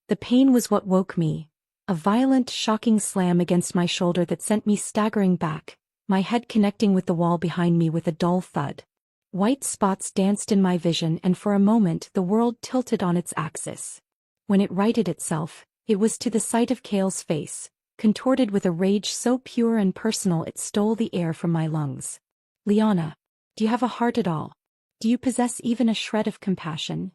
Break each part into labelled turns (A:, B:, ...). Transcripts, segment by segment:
A: The pain was what woke me. A violent, shocking slam against my shoulder that sent me staggering back, my head connecting with the wall behind me with a dull thud. White spots danced in my vision, and for a moment the world tilted on its axis. When it righted itself, it was to the sight of Cale's face, contorted with a rage so pure and personal it stole the air from my lungs. "Liana, do you have a heart at all? Do you possess even a shred of compassion?"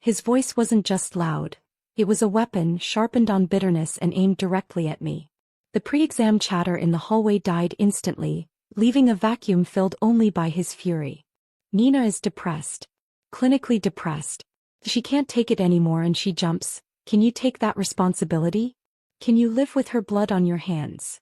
A: His voice wasn't just loud. It was a weapon sharpened on bitterness and aimed directly at me. The pre-exam chatter in the hallway died instantly, leaving a vacuum filled only by his fury. "Nina is depressed. Clinically depressed. She can't take it anymore and she jumps. Can you take that responsibility? Can you live with her blood on your hands?"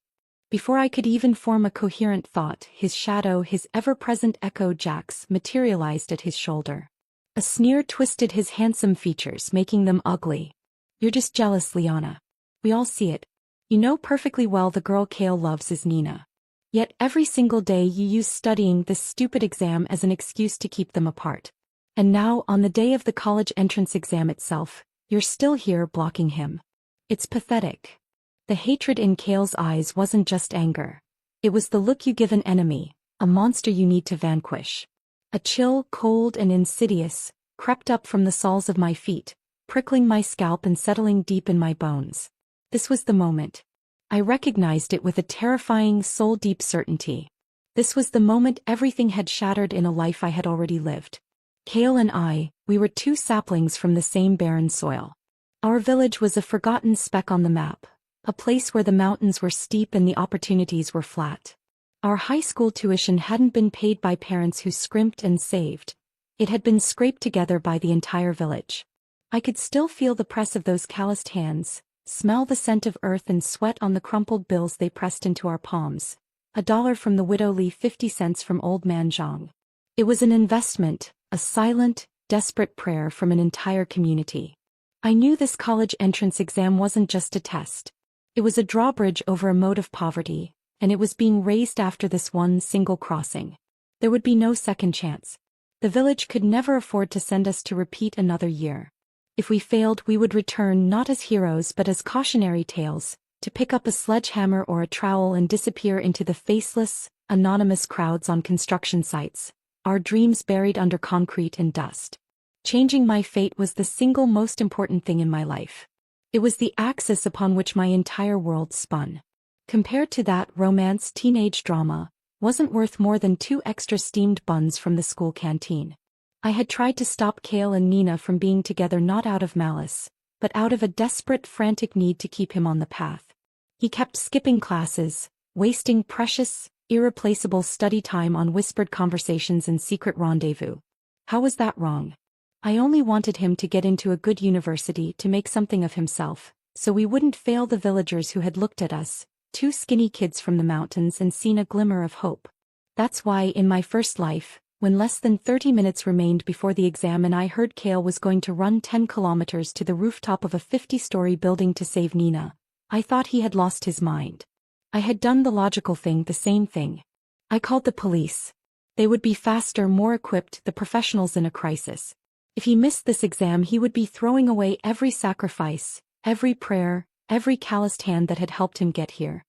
A: Before I could even form a coherent thought, his shadow, his ever-present echo Jax, materialized at his shoulder. A sneer twisted his handsome features, making them ugly. "You're just jealous, Liana. We all see it. You know perfectly well the girl Cale loves is Nina. Yet every single day you use studying this stupid exam as an excuse to keep them apart. And now, on the day of the college entrance exam itself, you're still here blocking him. It's pathetic." The hatred in Cale's eyes wasn't just anger. It was the look you give an enemy, a monster you need to vanquish. A chill, cold and insidious, crept up from the soles of my feet, prickling my scalp and settling deep in my bones. This was the moment. I recognized it with a terrifying, soul-deep certainty. This was the moment everything had shattered in a life I had already lived. Cale and I, we were two saplings from the same barren soil. Our village was a forgotten speck on the map, a place where the mountains were steep and the opportunities were flat. Our high school tuition hadn't been paid by parents who scrimped and saved. It had been scraped together by the entire village. I could still feel the press of those calloused hands, smell the scent of earth and sweat on the crumpled bills they pressed into our palms. $1 from the widow Lee, 50 cents from old man Zhang. It was an investment, a silent, desperate prayer from an entire community. I knew this college entrance exam wasn't just a test. It was a drawbridge over a moat of poverty, and it was being raised after this one single crossing. There would be no second chance. The village could never afford to send us to repeat another year. If we failed, we would return not as heroes but as cautionary tales, to pick up a sledgehammer or a trowel and disappear into the faceless, anonymous crowds on construction sites, our dreams buried under concrete and dust. Changing my fate was the single most important thing in my life. It was the axis upon which my entire world spun. Compared to that, romance teenage drama wasn't worth more than 2 extra steamed buns from the school canteen. I had tried to stop Cale and Nina from being together not out of malice, but out of a desperate, frantic need to keep him on the path. He kept skipping classes, wasting precious, irreplaceable study time on whispered conversations and secret rendezvous. How was that wrong? I only wanted him to get into a good university, to make something of himself, so we wouldn't fail the villagers who had looked at us, 2 skinny kids from the mountains, and seen a glimmer of hope. That's why in my first life, when less than 30 minutes remained before the exam and I heard Cale was going to run 10 kilometers to the rooftop of a 50-story building to save Nina, I thought he had lost his mind. I had done the logical thing, the same thing. I called the police. They would be faster, more equipped, the professionals in a crisis. If he missed this exam, he would be throwing away every sacrifice, every prayer, every calloused hand that had helped him get here.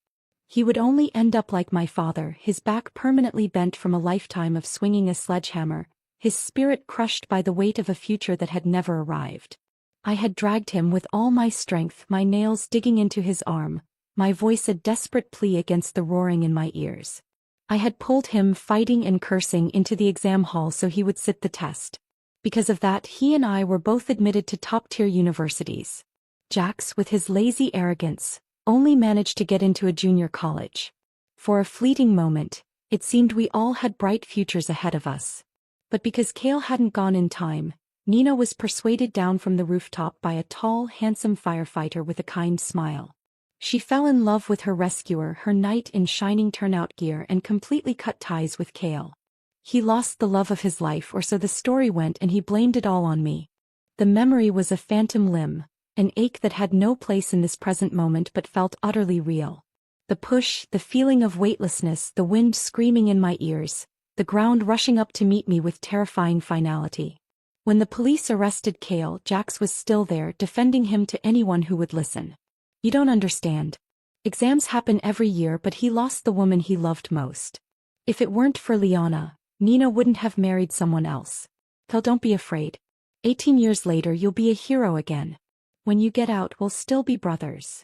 A: He would only end up like my father, his back permanently bent from a lifetime of swinging a sledgehammer, his spirit crushed by the weight of a future that had never arrived. I had dragged him with all my strength, my nails digging into his arm, my voice a desperate plea against the roaring in my ears. I had pulled him, fighting and cursing, into the exam hall so he would sit the test. Because of that, he and I were both admitted to top-tier universities. Jax, with his lazy arrogance, only managed to get into a junior college. For a fleeting moment, it seemed we all had bright futures ahead of us. But because Cale hadn't gone in time, Nina was persuaded down from the rooftop by a tall, handsome firefighter with a kind smile. She fell in love with her rescuer, her knight in shining turnout gear, and completely cut ties with Cale. He lost the love of his life, or so the story went, and he blamed it all on me. The memory was a phantom limb, an ache that had no place in this present moment but felt utterly real. The push, the feeling of weightlessness, the wind screaming in my ears, the ground rushing up to meet me with terrifying finality. When the police arrested Kale, Jax was still there, defending him to anyone who would listen. You don't understand. Exams happen every year, but he lost the woman he loved most. If it weren't for Liana, Nina wouldn't have married someone else. Kale, don't be afraid. 18 years later you'll be a hero again. When you get out we'll still be brothers.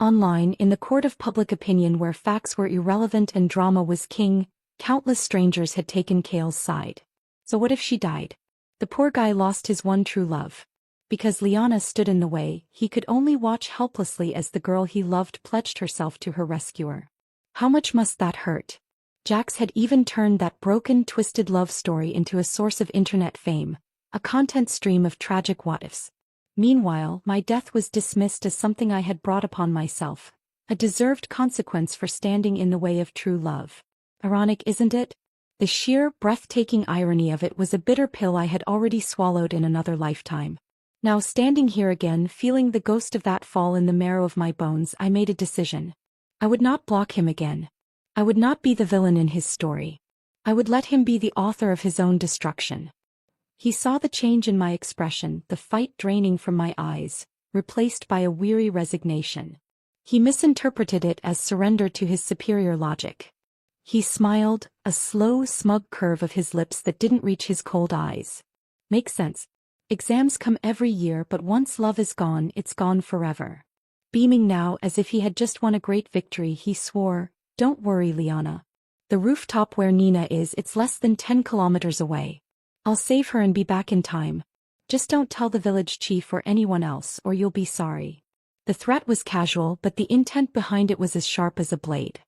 A: Online, in the court of public opinion where facts were irrelevant and drama was king, countless strangers had taken Kale's side. So what if she died? The poor guy lost his one true love. Because Liana stood in the way, he could only watch helplessly as the girl he loved pledged herself to her rescuer. How much must that hurt? Jax had even turned that broken, twisted love story into a source of internet fame, a content stream of tragic what-ifs. Meanwhile, my death was dismissed as something I had brought upon myself, a deserved consequence for standing in the way of true love. Ironic, isn't it? The sheer, breathtaking irony of it was a bitter pill I had already swallowed in another lifetime. Now standing here again, feeling the ghost of that fall in the marrow of my bones, I made a decision. I would not block him again. I would not be the villain in his story. I would let him be the author of his own destruction. He saw the change in my expression, the fight draining from my eyes, replaced by a weary resignation. He misinterpreted it as surrender to his superior logic. He smiled, a slow, smug curve of his lips that didn't reach his cold eyes. Makes sense. Exams come every year, but once love is gone, it's gone forever. Beaming now as if he had just won a great victory, he swore, "Don't worry, Liana. The rooftop where Nina is, it's less than 10 kilometers away. I'll save her and be back in time. Just don't tell the village chief or anyone else or you'll be sorry." The threat was casual, but the intent behind it was as sharp as a blade.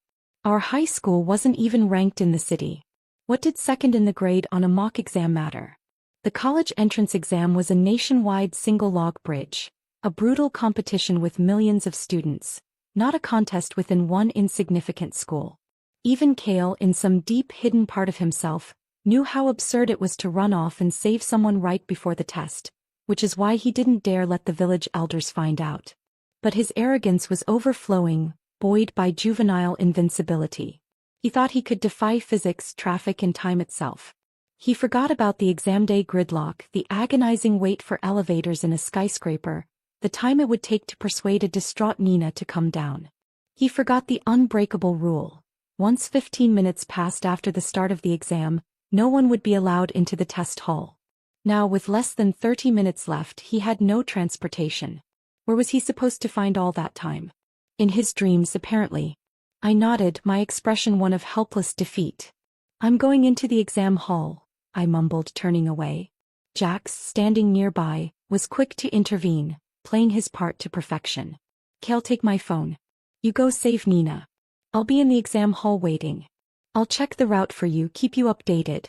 A: Our high school wasn't even ranked in the city. What did second in the grade on a mock exam matter? The college entrance exam was a nationwide single-log bridge, a brutal competition with millions of students, not a contest within one insignificant school. Even Kale, in some deep hidden part of himself, knew how absurd it was to run off and save someone right before the test, which is why he didn't dare let the village elders find out. But his arrogance was overflowing, buoyed by juvenile invincibility. He thought he could defy physics, traffic, and time itself. He forgot about the exam day gridlock, the agonizing wait for elevators in a skyscraper, the time it would take to persuade a distraught Nina to come down. He forgot the unbreakable rule. Once 15 minutes passed after the start of the exam, no one would be allowed into the test hall. Now, with less than 30 minutes left, he had no transportation. Where was he supposed to find all that time? In his dreams, apparently. I nodded, my expression one of helpless defeat. "I'm going into the exam hall," I mumbled, turning away. Jax, standing nearby, was quick to intervene, playing his part to perfection. "Kale, take my phone. You go save Nina. I'll be in the exam hall waiting. I'll check the route for you, keep you updated."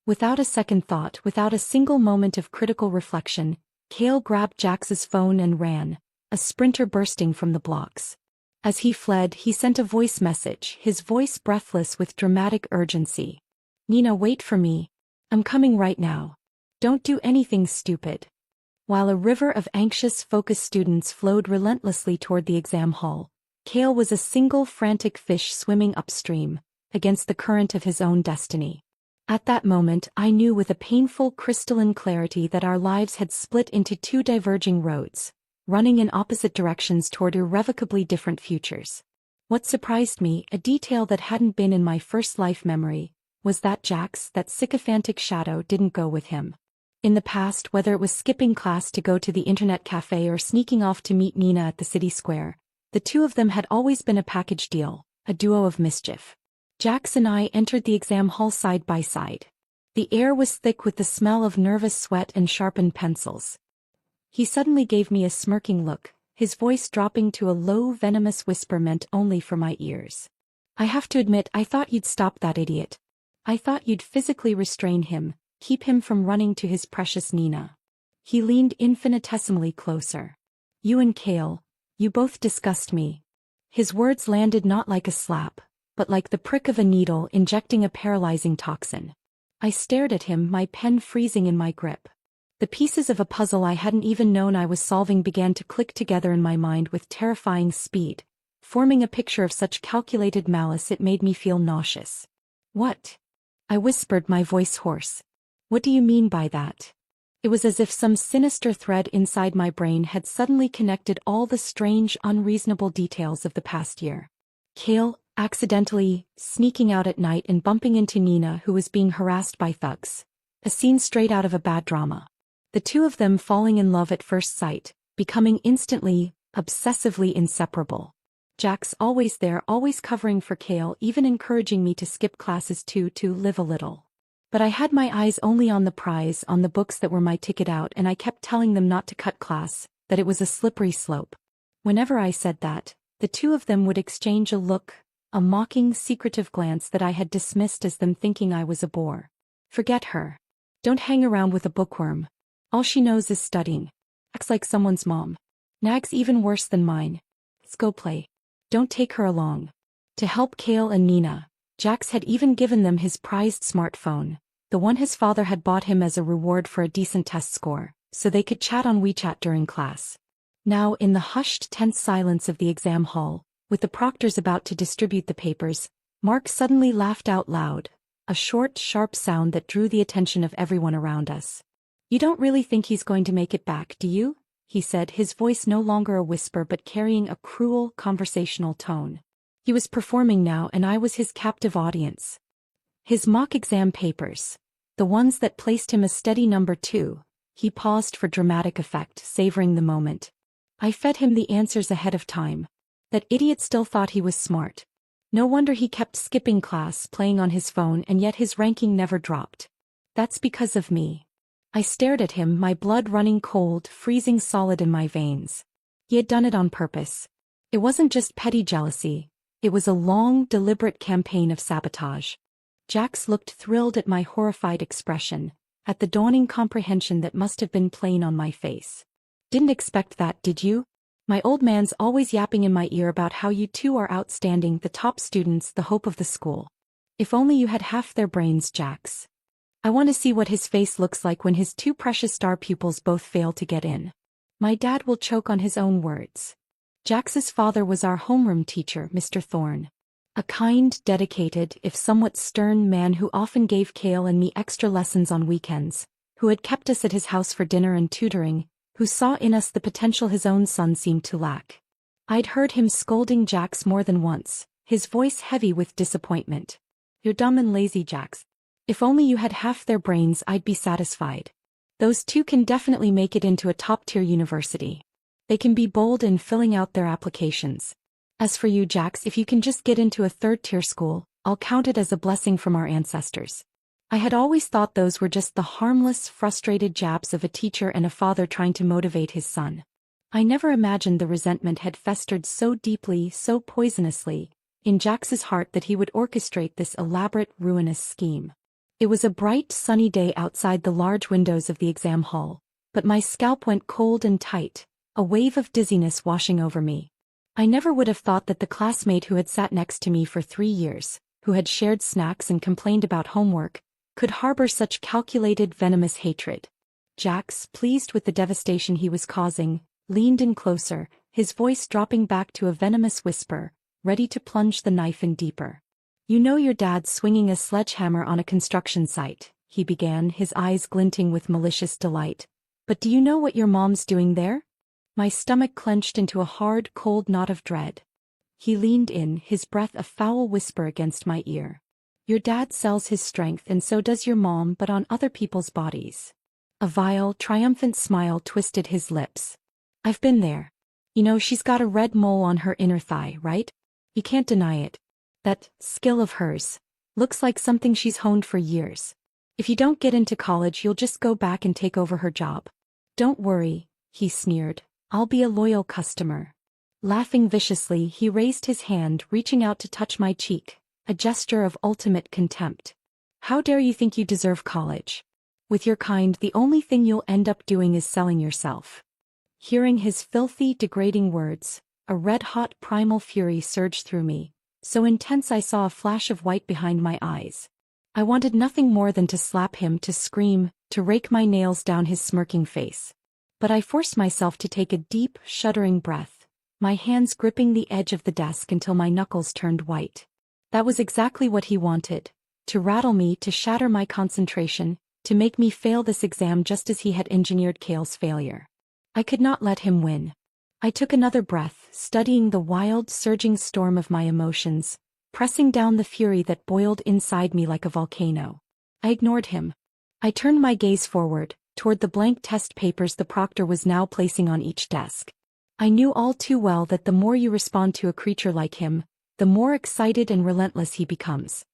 A: Without a second thought, without a single moment of critical reflection, Kale grabbed Jax's phone and ran, a sprinter bursting from the blocks. As he fled, he sent a voice message, his voice breathless with dramatic urgency. "Nina, wait for me. I'm coming right now. Don't do anything stupid." While a river of anxious, focused students flowed relentlessly toward the exam hall, Kale was a single frantic fish swimming upstream, against the current of his own destiny. At that moment, I knew with a painful, crystalline clarity that our lives had split into two diverging roads, running in opposite directions toward irrevocably different futures. What surprised me, a detail that hadn't been in my first life memory, was that Jax, that sycophantic shadow, didn't go with him. In the past, whether it was skipping class to go to the internet cafe or sneaking off to meet Nina at the city square, the two of them had always been a package deal, a duo of mischief. Jax and I entered the exam hall side by side. The air was thick with the smell of nervous sweat and sharpened pencils. He suddenly gave me a smirking look, his voice dropping to a low, venomous whisper meant only for my ears. "I have to admit, I thought you'd stop that idiot. I thought you'd physically restrain him, keep him from running to his precious Nina." He leaned infinitesimally closer. "You and Kale, you both disgust me." His words landed not like a slap, but like the prick of a needle injecting a paralyzing toxin. I stared at him, my pen freezing in my grip. The pieces of a puzzle I hadn't even known I was solving began to click together in my mind with terrifying speed, forming a picture of such calculated malice it made me feel nauseous. "What?" I whispered, my voice hoarse. "What do you mean by that?" It was as if some sinister thread inside my brain had suddenly connected all the strange, unreasonable details of the past year. Cale, accidentally, sneaking out at night and bumping into Nina, who was being harassed by thugs. A scene straight out of a bad drama. The two of them falling in love at first sight, becoming instantly, obsessively inseparable. Jax always there, always covering for Cale, even encouraging me to skip classes to live a little. But I had my eyes only on the prize, on the books that were my ticket out, and I kept telling them not to cut class, that it was a slippery slope. Whenever I said that, the two of them would exchange a look, a mocking, secretive glance that I had dismissed as them thinking I was a bore. Forget her. Don't hang around with a bookworm. All she knows is studying. Acts like someone's mom. Nags even worse than mine. Let's go play. Don't take her along. To help Cale and Nina, Jax had even given them his prized smartphone, the one his father had bought him as a reward for a decent test score, so they could chat on WeChat during class. Now, in the hushed, tense silence of the exam hall, with the proctors about to distribute the papers, Mark suddenly laughed out loud, a short, sharp sound that drew the attention of everyone around us. "You don't really think he's going to make it back, do you?" he said, his voice no longer a whisper but carrying a cruel, conversational tone. He was performing now, and I was his captive audience. His mock exam papers, the ones that placed him a steady number 2, he paused for dramatic effect, savoring the moment. I fed him the answers ahead of time. That idiot still thought he was smart. No wonder he kept skipping class, playing on his phone, and yet his ranking never dropped. That's because of me. I stared at him, my blood running cold, freezing solid in my veins. He had done it on purpose. It wasn't just petty jealousy. It was a long, deliberate campaign of sabotage. Jax looked thrilled at my horrified expression, at the dawning comprehension that must have been plain on my face. "Didn't expect that, did you? My old man's always yapping in my ear about how you two are outstanding, the top students, the hope of the school. If only you had half their brains, Jax. I want to see what his face looks like when his two precious star pupils both fail to get in." My dad will choke on his own words. Jax's father was our homeroom teacher, Mr. Thorne. A kind, dedicated, if somewhat stern man who often gave Cale and me extra lessons on weekends, who had kept us at his house for dinner and tutoring, who saw in us the potential his own son seemed to lack. I'd heard him scolding Jax more than once, his voice heavy with disappointment. "You're dumb and lazy, Jax. If only you had half their brains, I'd be satisfied. Those two can definitely make it into a top-tier university. They can be bold in filling out their applications. As for you, Jax, if you can just get into a third-tier school, I'll count it as a blessing from our ancestors." I had always thought those were just the harmless, frustrated jabs of a teacher and a father trying to motivate his son. I never imagined the resentment had festered so deeply, so poisonously, in Jax's heart that he would orchestrate this elaborate, ruinous scheme. It was a bright, sunny day outside the large windows of the exam hall, but my scalp went cold and tight, a wave of dizziness washing over me. I never would have thought that the classmate who had sat next to me for 3 years, who had shared snacks and complained about homework, could harbor such calculated, venomous hatred. Jax, pleased with the devastation he was causing, leaned in closer, his voice dropping back to a venomous whisper, ready to plunge the knife in deeper. "You know your dad's swinging a sledgehammer on a construction site," he began, his eyes glinting with malicious delight. "But do you know what your mom's doing there?" My stomach clenched into a hard, cold knot of dread. He leaned in, his breath a foul whisper against my ear. "Your dad sells his strength, and so does your mom, but on other people's bodies." A vile, triumphant smile twisted his lips. "I've been there. You know, she's got a red mole on her inner thigh, right? You can't deny it. That skill of hers looks like something she's honed for years. If you don't get into college, you'll just go back and take over her job. Don't worry," he sneered. "I'll be a loyal customer." Laughing viciously, he raised his hand, reaching out to touch my cheek, a gesture of ultimate contempt. "How dare you think you deserve college? With your kind, the only thing you'll end up doing is selling yourself." Hearing his filthy, degrading words, a red-hot primal fury surged through me, so intense I saw a flash of white behind my eyes. I wanted nothing more than to slap him, to scream, to rake my nails down his smirking face. But I forced myself to take a deep, shuddering breath, my hands gripping the edge of the desk until my knuckles turned white. That was exactly what he wanted, to rattle me, to shatter my concentration, to make me fail this exam just as he had engineered Kale's failure. I could not let him win. I took another breath, studying the wild, surging storm of my emotions, pressing down the fury that boiled inside me like a volcano. I ignored him. I turned my gaze forward, toward the blank test papers the proctor was now placing on each desk. I knew all too well that the more you respond to a creature like him, the more excited and relentless he becomes.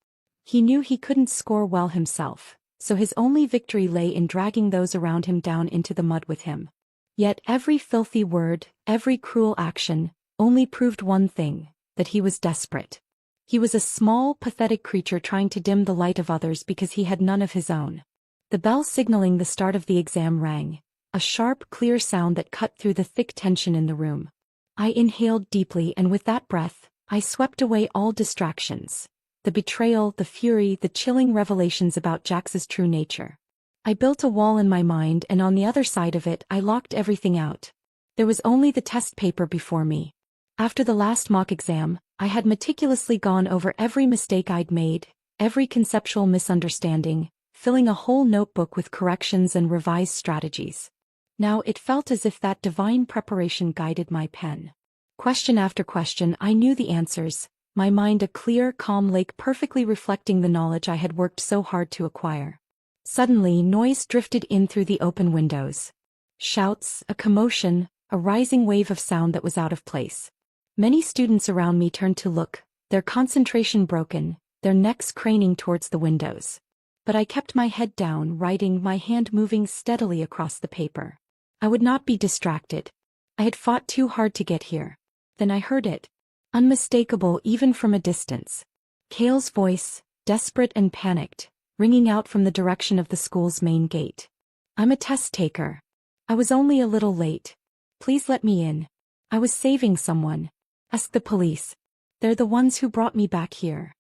A: He knew he couldn't score well himself, so his only victory lay in dragging those around him down into the mud with him. Yet every filthy word, every cruel action, only proved one thing, that he was desperate. He was a small, pathetic creature trying to dim the light of others because he had none of his own. The bell signaling the start of the exam rang, a sharp, clear sound that cut through the thick tension in the room. I inhaled deeply, and with that breath, I swept away all distractions. The betrayal, the fury, the chilling revelations about Jax's true nature. I built a wall in my mind, and on the other side of it I locked everything out. There was only the test paper before me. After the last mock exam, I had meticulously gone over every mistake I'd made, every conceptual misunderstanding, filling a whole notebook with corrections and revised strategies. Now it felt as if that divine preparation guided my pen. Question after question I knew the answers, my mind a clear, calm lake perfectly reflecting the knowledge I had worked so hard to acquire. Suddenly noise drifted in through the open windows. Shouts, a commotion, a rising wave of sound that was out of place. Many students around me turned to look, their concentration broken, their necks craning towards the windows. But I kept my head down, writing, my hand moving steadily across the paper. I would not be distracted. I had fought too hard to get here. Then I heard it. Unmistakable even from a distance. Kale's voice, desperate and panicked, ringing out from the direction of the school's main gate. I'm a test taker. I was only a little late. Please let me in. I was saving someone. Ask the police. They're the ones who brought me back here.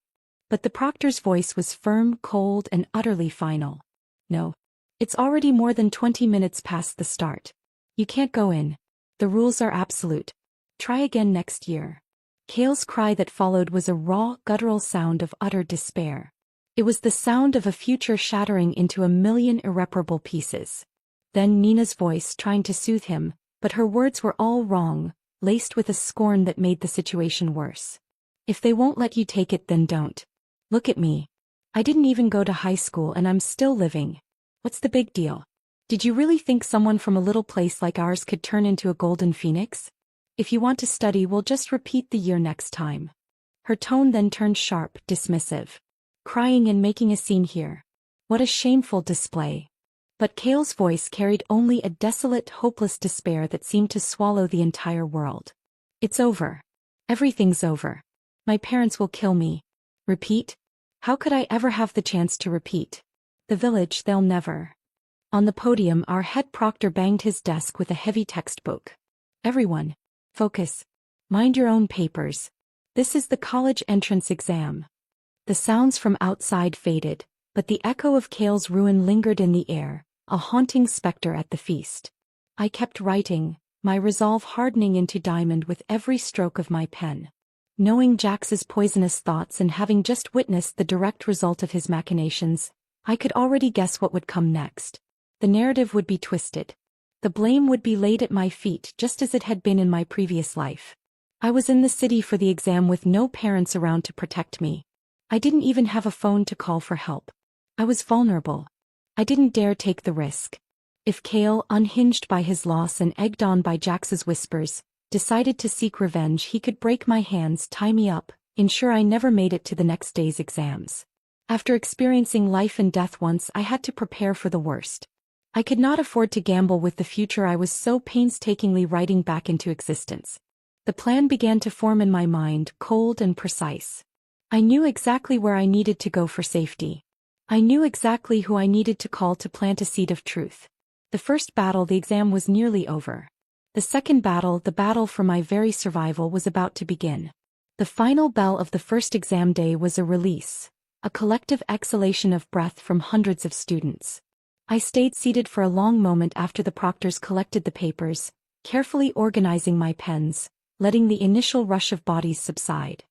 A: But the proctor's voice was firm, cold, and utterly final. No. It's already more than 20 minutes past the start. You can't go in. The rules are absolute. Try again next year. Kale's cry that followed was a raw, guttural sound of utter despair. It was the sound of a future shattering into a million irreparable pieces. Then Nina's voice trying to soothe him, but her words were all wrong, laced with a scorn that made the situation worse. If they won't let you take it, then don't. Look at me. I didn't even go to high school and I'm still living. What's the big deal? Did you really think someone from a little place like ours could turn into a golden phoenix? If you want to study, we'll just repeat the year next time. Her tone then turned sharp, dismissive. Crying and making a scene here. What a shameful display. But Kale's voice carried only a desolate, hopeless despair that seemed to swallow the entire world. It's over. Everything's over. My parents will kill me. Repeat? How could I ever have the chance to repeat? The village, they'll never. On the podium, our head proctor banged his desk with a heavy textbook. Everyone. Focus. Mind your own papers. This is the college entrance exam. The sounds from outside faded, but the echo of Kale's ruin lingered in the air, a haunting specter at the feast. I kept writing, my resolve hardening into diamond with every stroke of my pen. Knowing Jax's poisonous thoughts and having just witnessed the direct result of his machinations, I could already guess what would come next. The narrative would be twisted. The blame would be laid at my feet just as it had been in my previous life. I was in the city for the exam with no parents around to protect me. I didn't even have a phone to call for help. I was vulnerable. I didn't dare take the risk. If Kale, unhinged by his loss and egged on by Jax's whispers, decided to seek revenge, he could break my hands, tie me up, ensure I never made it to the next day's exams. After experiencing life and death once, I had to prepare for the worst. I could not afford to gamble with the future I was so painstakingly writing back into existence. The plan began to form in my mind, cold and precise. I knew exactly where I needed to go for safety. I knew exactly who I needed to call to plant a seed of truth. The first battle, the exam, was nearly over. The second battle, the battle for my very survival, was about to begin. The final bell of the first exam day was a release, a collective exhalation of breath from hundreds of students. I stayed seated for a long moment after the proctors collected the papers, carefully organizing my pens, letting the initial rush of bodies subside.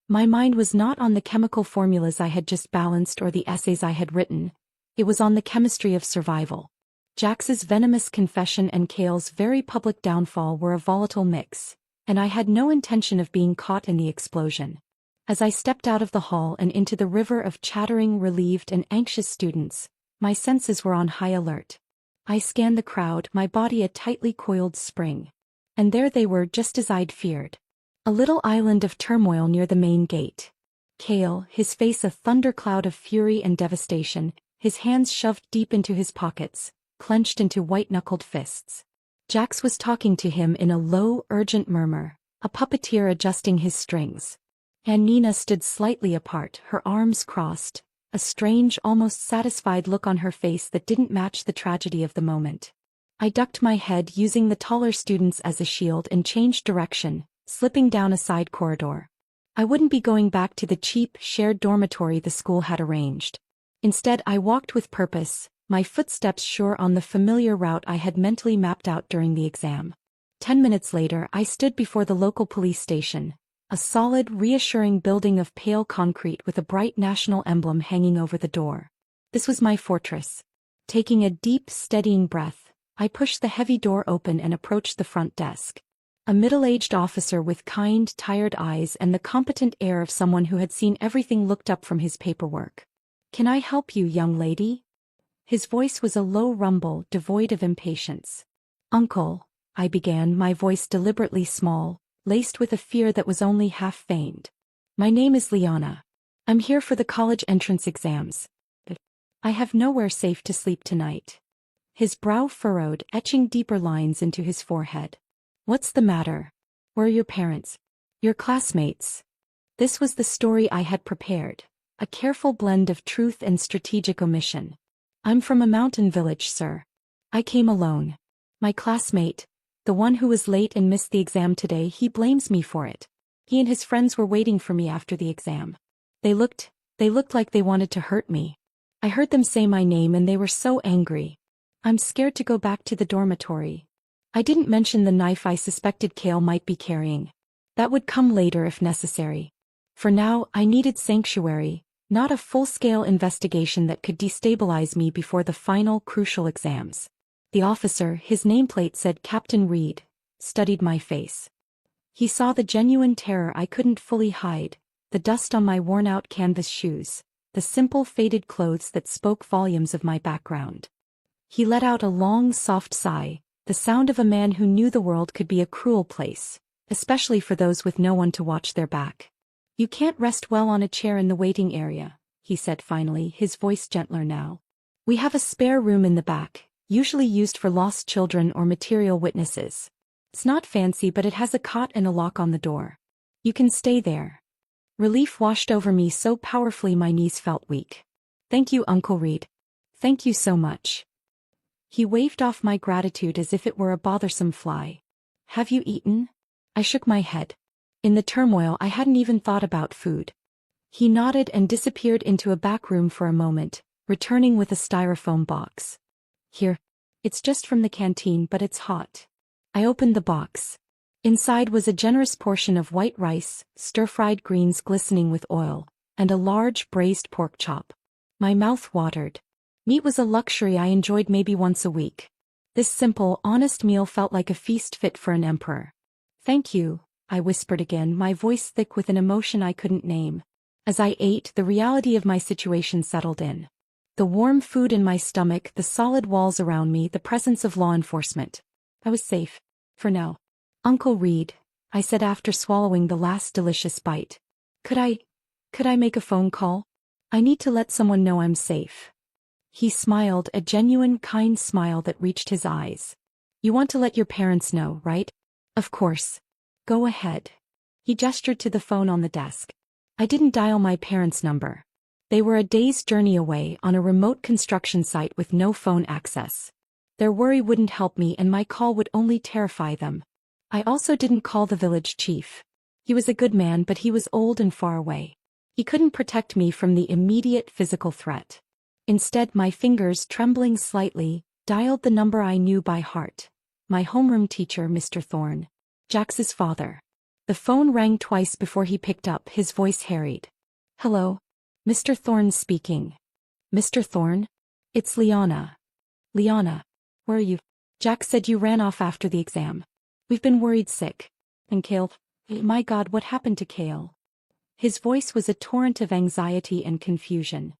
A: My mind was not on the chemical formulas I had just balanced or the essays I had written. It was on the chemistry of survival. Jax's venomous confession and Kale's very public downfall were a volatile mix, and I had no intention of being caught in the explosion. As I stepped out of the hall and into the river of chattering, relieved and anxious students, my senses were on high alert. I scanned the crowd, my body a tightly coiled spring. And there they were, just as I'd feared. A little island of turmoil near the main gate. Kale, his face a thundercloud of fury and devastation, his hands shoved deep into his pockets, clenched into white-knuckled fists. Jax was talking to him in a low, urgent murmur, a puppeteer adjusting his strings. And Nina stood slightly apart, her arms crossed, a strange, almost satisfied look on her face that didn't match the tragedy of the moment. I ducked my head, using the taller students as a shield, and changed direction, slipping down a side corridor. I wouldn't be going back to the cheap, shared dormitory the school had arranged. Instead, I walked with purpose, my footsteps sure on the familiar route I had mentally mapped out during the exam. 10 minutes later, I stood before the local police station, a solid, reassuring building of pale concrete with a bright national emblem hanging over the door. This was my fortress. Taking a deep, steadying breath, I pushed the heavy door open and approached the front desk. A middle-aged officer with kind, tired eyes and the competent air of someone who had seen everything looked up from his paperwork. "Can I help you, young lady?" His voice was a low rumble, devoid of impatience. "Uncle," I began, my voice deliberately small, laced with a fear that was only half feigned. "My name is Liana. I'm here for the college entrance exams. But I have nowhere safe to sleep tonight." His brow furrowed, etching deeper lines into his forehead. "What's the matter? Where are your parents? Your classmates?" This was the story I had prepared, a careful blend of truth and strategic omission. "I'm from a mountain village, sir. I came alone. My classmate, the one who was late and missed the exam today, he blames me for it. He and his friends were waiting for me after the exam. They looked like they wanted to hurt me. I heard them say my name and they were so angry. I'm scared to go back to the dormitory. I didn't mention the knife I suspected Kale might be carrying. That would come later if necessary. For now, I needed sanctuary, not a full-scale investigation that could destabilize me before the final, crucial exams." The officer, his nameplate said Captain Reed, studied my face. He saw the genuine terror I couldn't fully hide, the dust on my worn-out canvas shoes, the simple faded clothes that spoke volumes of my background. He let out a long, soft sigh, the sound of a man who knew the world could be a cruel place, especially for those with no one to watch their back. "You can't rest well on a chair in the waiting area," he said finally, his voice gentler now. "We have a spare room in the back, usually used for lost children or material witnesses. It's not fancy, but it has a cot and a lock on the door. You can stay there." Relief washed over me so powerfully my knees felt weak. "Thank you, Uncle Reed. Thank you so much." He waved off my gratitude as if it were a bothersome fly. "Have you eaten?" I shook my head. In the turmoil, I hadn't even thought about food. He nodded and disappeared into a back room for a moment, returning with a styrofoam box. "Here. It's just from the canteen, but it's hot." I opened the box. Inside was a generous portion of white rice, stir-fried greens glistening with oil, and a large braised pork chop. My mouth watered. Meat was a luxury I enjoyed maybe once a week. This simple, honest meal felt like a feast fit for an emperor. "Thank you," I whispered again, my voice thick with an emotion I couldn't name. As I ate, the reality of my situation settled in. The warm food in my stomach, the solid walls around me, the presence of law enforcement. I was safe. For now. "Uncle Reed," I said after swallowing the last delicious bite. Could I make a phone call? I need to let someone know I'm safe." He smiled, a genuine, kind smile that reached his eyes. "You want to let your parents know, right?" "Of course. Go ahead." He gestured to the phone on the desk. I didn't dial my parents' number. They were a day's journey away on a remote construction site with no phone access. Their worry wouldn't help me and my call would only terrify them. I also didn't call the village chief. He was a good man, but he was old and far away. He couldn't protect me from the immediate physical threat. Instead, my fingers, trembling slightly, dialed the number I knew by heart. My homeroom teacher, Mr. Thorne. Jax's father. The phone rang twice before he picked up, his voice harried. "Hello? Mr. Thorne speaking." "Mr. Thorne? It's Liana. Liana, where are you? Jack said you ran off after the exam. We've been worried sick. And Cale, my God, what happened to Cale? His voice was a torrent of anxiety and confusion.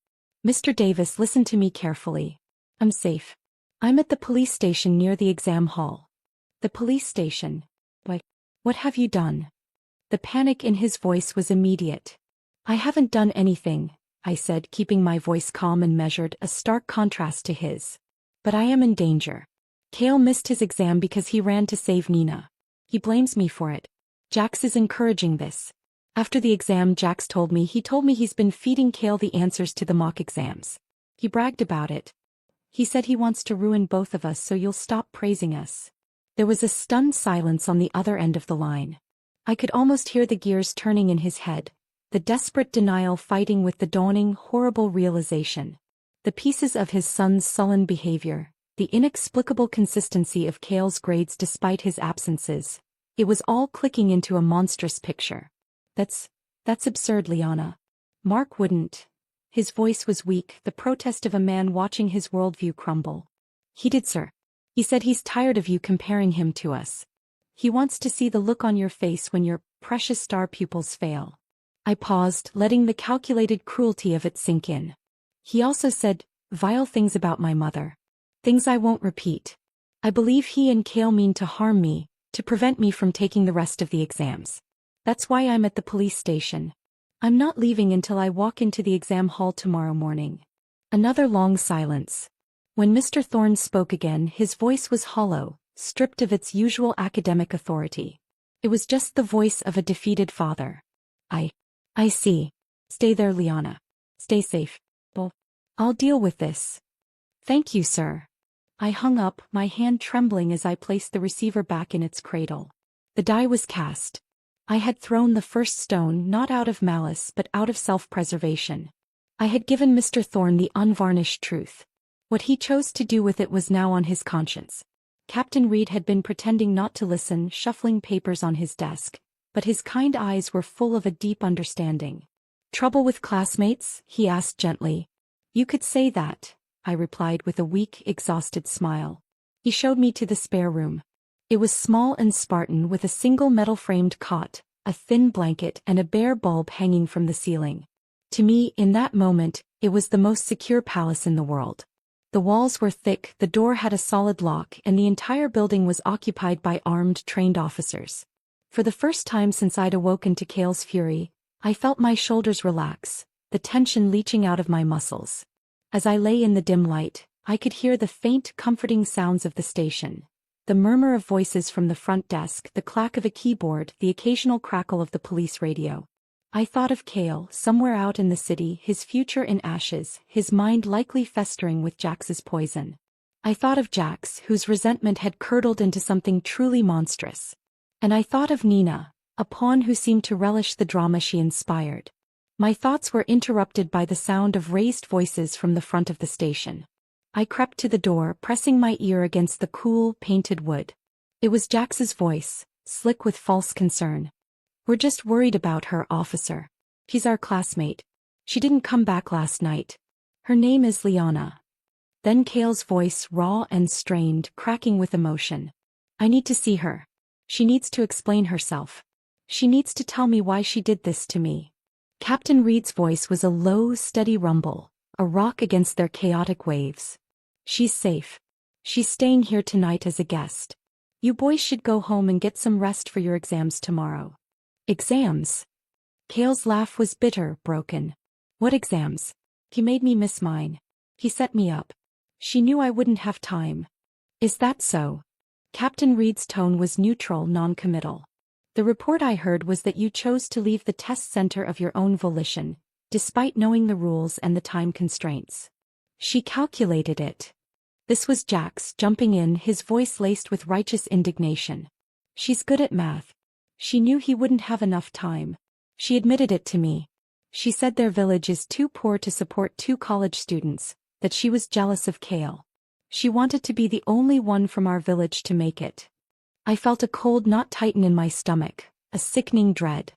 A: Mr. Davis, listen to me carefully. I'm safe. I'm at the police station near the exam hall. The police station? What have you done? The panic in his voice was immediate. I haven't done anything, I said, keeping my voice calm and measured, a stark contrast to his. But I am in danger. Cale missed his exam because he ran to save Nina. He blames me for it. Jax is encouraging this. After the exam, Jax told me he's been feeding Cale the answers to the mock exams. He bragged about it. He said he wants to ruin both of us so you'll stop praising us. There was a stunned silence on the other end of the line. I could almost hear the gears turning in his head, the desperate denial fighting with the dawning, horrible realization. The pieces of his son's sullen behavior, the inexplicable consistency of Cale's grades despite his absences. It was all clicking into a monstrous picture. That's absurd, Liana. Mark wouldn't. His voice was weak, the protest of a man watching his worldview crumble. He did, sir. He said he's tired of you comparing him to us. He wants to see the look on your face when your precious star pupils fail. I paused, letting the calculated cruelty of it sink in. He also said vile things about my mother. Things I won't repeat. I believe he and Cale mean to harm me, to prevent me from taking the rest of the exams. That's why I'm at the police station. I'm not leaving until I walk into the exam hall tomorrow morning. Another long silence. When Mr. Thorne spoke again, his voice was hollow, stripped of its usual academic authority. It was just the voice of a defeated father. I see. Stay there, Liana. Stay safe. Well, I'll deal with this. Thank you, sir. I hung up, my hand trembling as I placed the receiver back in its cradle. The die was cast. I had thrown the first stone not out of malice but out of self-preservation. I had given Mr. Thorne the unvarnished truth. What he chose to do with it was now on his conscience. Captain Reed had been pretending not to listen, shuffling papers on his desk, but his kind eyes were full of a deep understanding. Trouble with classmates? He asked gently. You could say that, I replied with a weak, exhausted smile. He showed me to the spare room. It was small and Spartan with a single metal-framed cot, a thin blanket and a bare bulb hanging from the ceiling. To me, in that moment, it was the most secure palace in the world. The walls were thick, the door had a solid lock, and the entire building was occupied by armed, trained officers. For the first time since I'd awoken to Cale's fury, I felt my shoulders relax, the tension leaching out of my muscles. As I lay in the dim light, I could hear the faint, comforting sounds of the station. The murmur of voices from the front desk, the clack of a keyboard, the occasional crackle of the police radio. I thought of Cale, somewhere out in the city, his future in ashes, his mind likely festering with Jax's poison. I thought of Jax, whose resentment had curdled into something truly monstrous. And I thought of Nina, a pawn who seemed to relish the drama she inspired. My thoughts were interrupted by the sound of raised voices from the front of the station. I crept to the door, pressing my ear against the cool, painted wood. It was Jax's voice, slick with false concern. We're just worried about her, officer. She's our classmate. She didn't come back last night. Her name is Liana. Then Cale's voice, raw and strained, cracking with emotion. I need to see her. She needs to explain herself. She needs to tell me why she did this to me. Captain Reed's voice was a low, steady rumble, a rock against their chaotic waves. She's safe. She's staying here tonight as a guest. You boys should go home and get some rest for your exams tomorrow. Exams? Cale's laugh was bitter, broken. What exams? He made me miss mine. He set me up. She knew I wouldn't have time. Is that so? Captain Reed's tone was neutral, non-committal. The report I heard was that you chose to leave the test center of your own volition, despite knowing the rules and the time constraints. She calculated it. This was Jax, jumping in, his voice laced with righteous indignation. She's good at math. She knew he wouldn't have enough time. She admitted it to me. She said their village is too poor to support 2 college students, that she was jealous of Cale. She wanted to be the only one from our village to make it. I felt a cold knot tighten in my stomach, a sickening dread.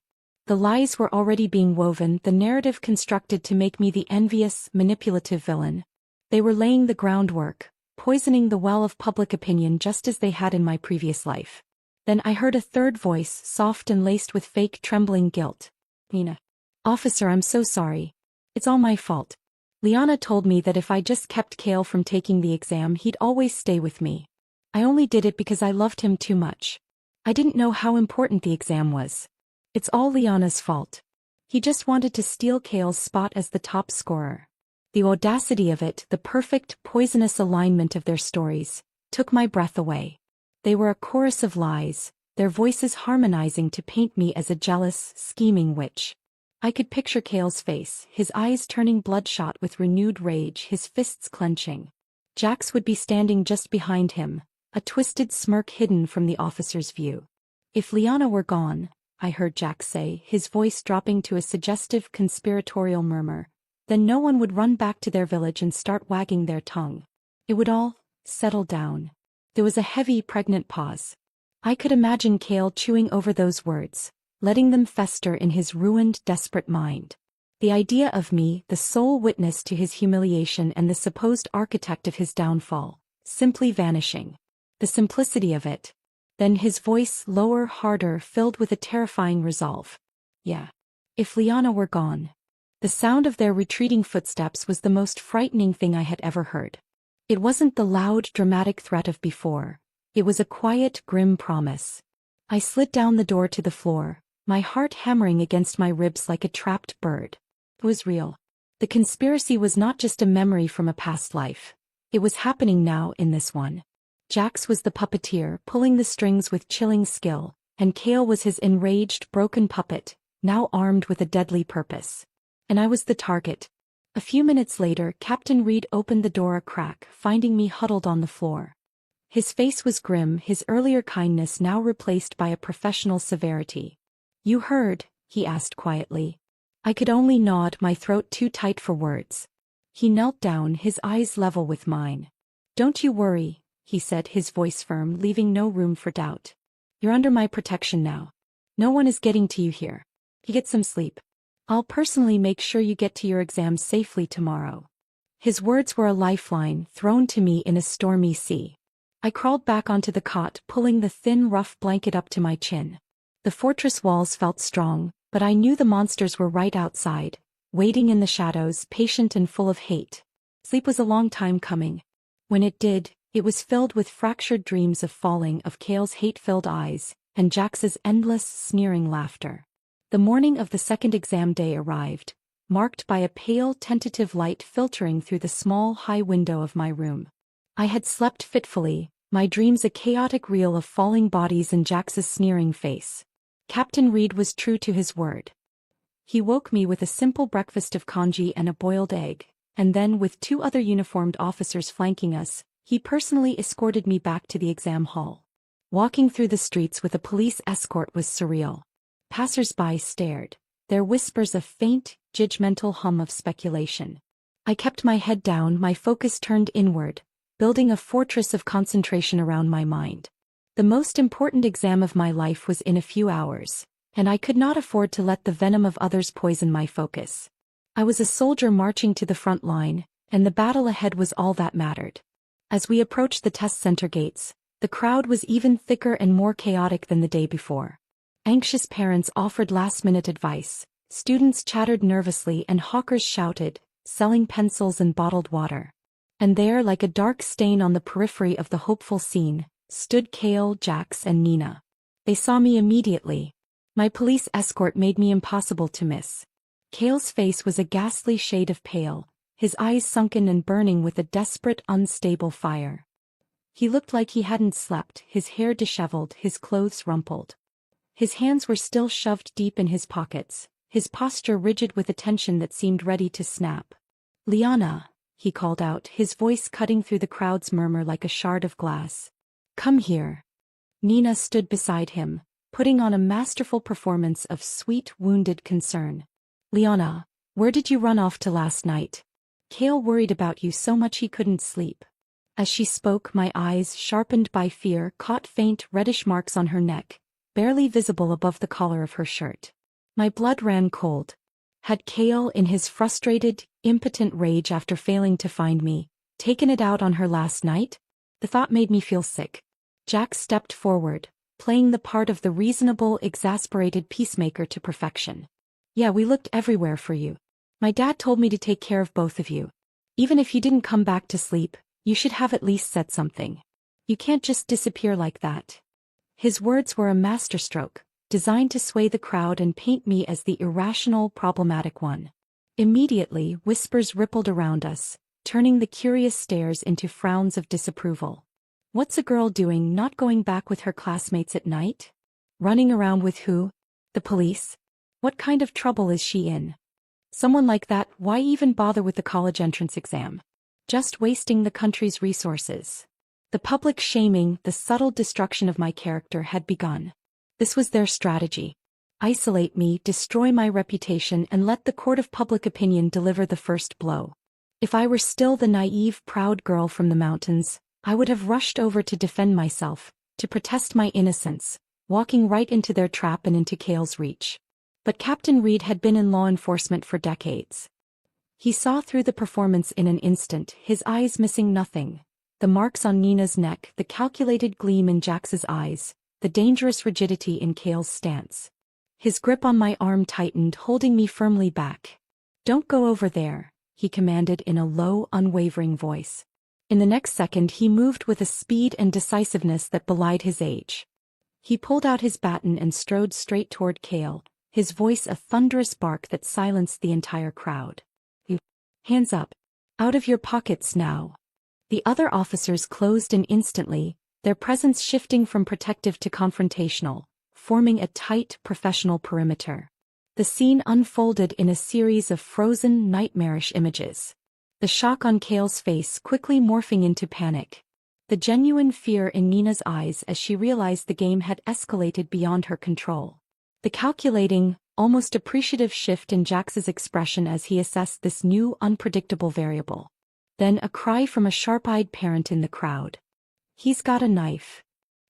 A: The lies were already being woven, the narrative constructed to make me the envious, manipulative villain. They were laying the groundwork, poisoning the well of public opinion just as they had in my previous life. Then I heard a third voice, soft and laced with fake trembling guilt. Nina. Officer, I'm so sorry. It's all my fault. Liana told me that if I just kept Kale from taking the exam he'd always stay with me. I only did it because I loved him too much. I didn't know how important the exam was. It's all Liana's fault. He just wanted to steal Kale's spot as the top scorer. The audacity of it, the perfect, poisonous alignment of their stories, took my breath away. They were a chorus of lies, their voices harmonizing to paint me as a jealous, scheming witch. I could picture Kale's face, his eyes turning bloodshot with renewed rage, his fists clenching. Jax would be standing just behind him, a twisted smirk hidden from the officer's view. If Liana were gone, I heard Jax say, his voice dropping to a suggestive conspiratorial murmur, then no one would run back to their village and start wagging their tongue. It would all settle down. There was a heavy, pregnant pause. I could imagine Kale chewing over those words, letting them fester in his ruined, desperate mind. The idea of me, the sole witness to his humiliation and the supposed architect of his downfall, simply vanishing. The simplicity of it. Then his voice, lower, harder, filled with a terrifying resolve. Yeah. If Liana were gone. The sound of their retreating footsteps was the most frightening thing I had ever heard. It wasn't the loud, dramatic threat of before. It was a quiet, grim promise. I slid down the door to the floor, my heart hammering against my ribs like a trapped bird. It was real. The conspiracy was not just a memory from a past life. It was happening now in this one. Jax was the puppeteer, pulling the strings with chilling skill, and Kale was his enraged, broken puppet, now armed with a deadly purpose. And I was the target. A few minutes later, Captain Reed opened the door a crack, finding me huddled on the floor. His face was grim, his earlier kindness now replaced by a professional severity. "You heard?" he asked quietly. I could only nod, my throat too tight for words. He knelt down, his eyes level with mine. "Don't you worry," he said, his voice firm, leaving no room for doubt. "You're under my protection now. No one is getting to you here. You get some sleep. I'll personally make sure you get to your exam safely tomorrow." His words were a lifeline, thrown to me in a stormy sea. I crawled back onto the cot, pulling the thin, rough blanket up to my chin. The fortress walls felt strong, but I knew the monsters were right outside, waiting in the shadows, patient and full of hate. Sleep was a long time coming. When it did, it was filled with fractured dreams of falling, of Kale's hate-filled eyes, and Jax's endless, sneering laughter. The morning of the second exam day arrived, marked by a pale, tentative light filtering through the small, high window of my room. I had slept fitfully, my dreams a chaotic reel of falling bodies and Jax's sneering face. Captain Reed was true to his word. He woke me with a simple breakfast of congee and a boiled egg, and then, with two other uniformed officers flanking us, he personally escorted me back to the exam hall. Walking through the streets with a police escort was surreal. Passers-by stared, their whispers a faint, judgmental hum of speculation. I kept my head down, my focus turned inward, building a fortress of concentration around my mind. The most important exam of my life was in a few hours, and I could not afford to let the venom of others poison my focus. I was a soldier marching to the front line, and the battle ahead was all that mattered. As we approached the test center gates, the crowd was even thicker and more chaotic than the day before. Anxious parents offered last-minute advice, students chattered nervously, and hawkers shouted, selling pencils and bottled water. And there, like a dark stain on the periphery of the hopeful scene, stood Kale, Jax, and Nina. They saw me immediately. My police escort made me impossible to miss. Kale's face was a ghastly shade of pale, his eyes sunken and burning with a desperate, unstable fire. He looked like he hadn't slept, his hair disheveled, his clothes rumpled. His hands were still shoved deep in his pockets, his posture rigid with a tension that seemed ready to snap. "Liana," he called out, his voice cutting through the crowd's murmur like a shard of glass. "Come here." Nina stood beside him, putting on a masterful performance of sweet, wounded concern. "Liana, where did you run off to last night? Kale worried about you so much he couldn't sleep." As she spoke, my eyes, sharpened by fear, caught faint, reddish marks on her neck, barely visible above the collar of her shirt. My blood ran cold. Had Kale, in his frustrated, impotent rage after failing to find me, Taken it out on her last night? The thought made me feel sick. Jax stepped forward, playing the part of the reasonable, exasperated peacemaker to perfection. Yeah, we looked everywhere for you. My dad told me to take care of both of you. Even if you didn't come back to sleep, you should have at least said something. You can't just disappear like that. His words were a masterstroke, designed to sway the crowd and paint me as the irrational, problematic one. Immediately, whispers rippled around us, turning the curious stares into frowns of disapproval. What's a girl doing not going back with her classmates at night? Running around with who? The police? What kind of trouble is she in? Someone like that, why even bother with the college entrance exam? Just wasting the country's resources. The public shaming, the subtle destruction of my character had begun. This was their strategy. Isolate me, destroy my reputation, and let the court of public opinion deliver the first blow. If I were still the naive, proud girl from the mountains, I would have rushed over to defend myself, to protest my innocence, walking right into their trap and into Cale's reach. But Captain Reed had been in law enforcement for decades. He saw through the performance in an instant, his eyes missing nothing. The marks on Nina's neck, the calculated gleam in Jax's eyes, the dangerous rigidity in Cale's stance. His grip on my arm tightened, holding me firmly back. "Don't go over there," he commanded in a low, unwavering voice. In the next second he moved with a speed and decisiveness that belied his age. He pulled out his baton and strode straight toward Cale, his voice a thunderous bark that silenced the entire crowd. "Hands up. Out of your pockets now." The other officers closed in instantly, their presence shifting from protective to confrontational, forming a tight, professional perimeter. The scene unfolded in a series of frozen, nightmarish images. The shock on Cale's face quickly morphing into panic. The genuine fear in Nina's eyes as she realized the game had escalated beyond her control. The calculating, almost appreciative shift in Jax's expression as he assessed this new, unpredictable variable. Then a cry from a sharp-eyed parent in the crowd. "He's got a knife."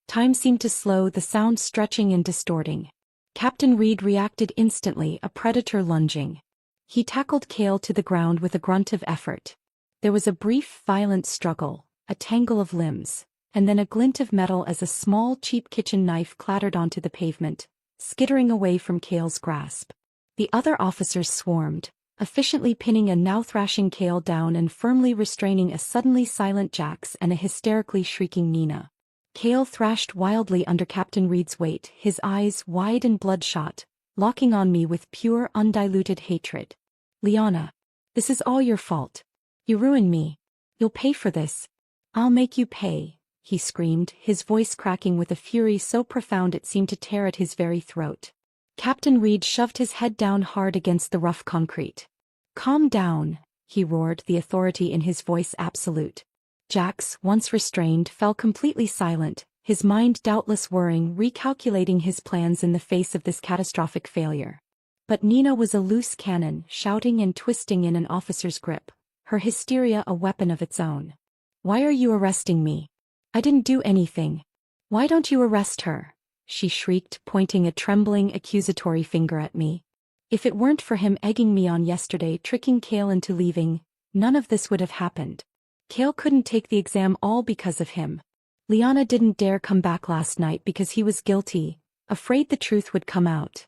A: Time seemed to slow, the sound stretching and distorting. Captain Reed reacted instantly, a predator lunging. He tackled Cale to the ground with a grunt of effort. There was a brief, violent struggle, a tangle of limbs, and then a glint of metal as a small, cheap kitchen knife clattered onto the pavement, skittering away from Cale's grasp. The other officers swarmed, efficiently pinning a now-thrashing Cale down and firmly restraining a suddenly silent Jax and a hysterically shrieking Nina. Cale thrashed wildly under Captain Reed's weight, his eyes wide and bloodshot, locking on me with pure, undiluted hatred. "Liana, this is all your fault. You ruined me. You'll pay for this. I'll make you pay," he screamed, his voice cracking with a fury so profound it seemed to tear at his very throat. Captain Reed shoved his head down hard against the rough concrete. "Calm down," he roared, the authority in his voice absolute. Jax, once restrained, fell completely silent, his mind doubtless whirring, recalculating his plans in the face of this catastrophic failure. But Nina was a loose cannon, shouting and twisting in an officer's grip, her hysteria a weapon of its own. "Why are you arresting me? I didn't do anything. Why don't you arrest her?" she shrieked, pointing a trembling, accusatory finger at me. If it weren't for him egging me on yesterday, tricking Cale into leaving, none of this would have happened. Cale couldn't take the exam all because of him. Liana didn't dare come back last night because he was guilty, afraid the truth would come out.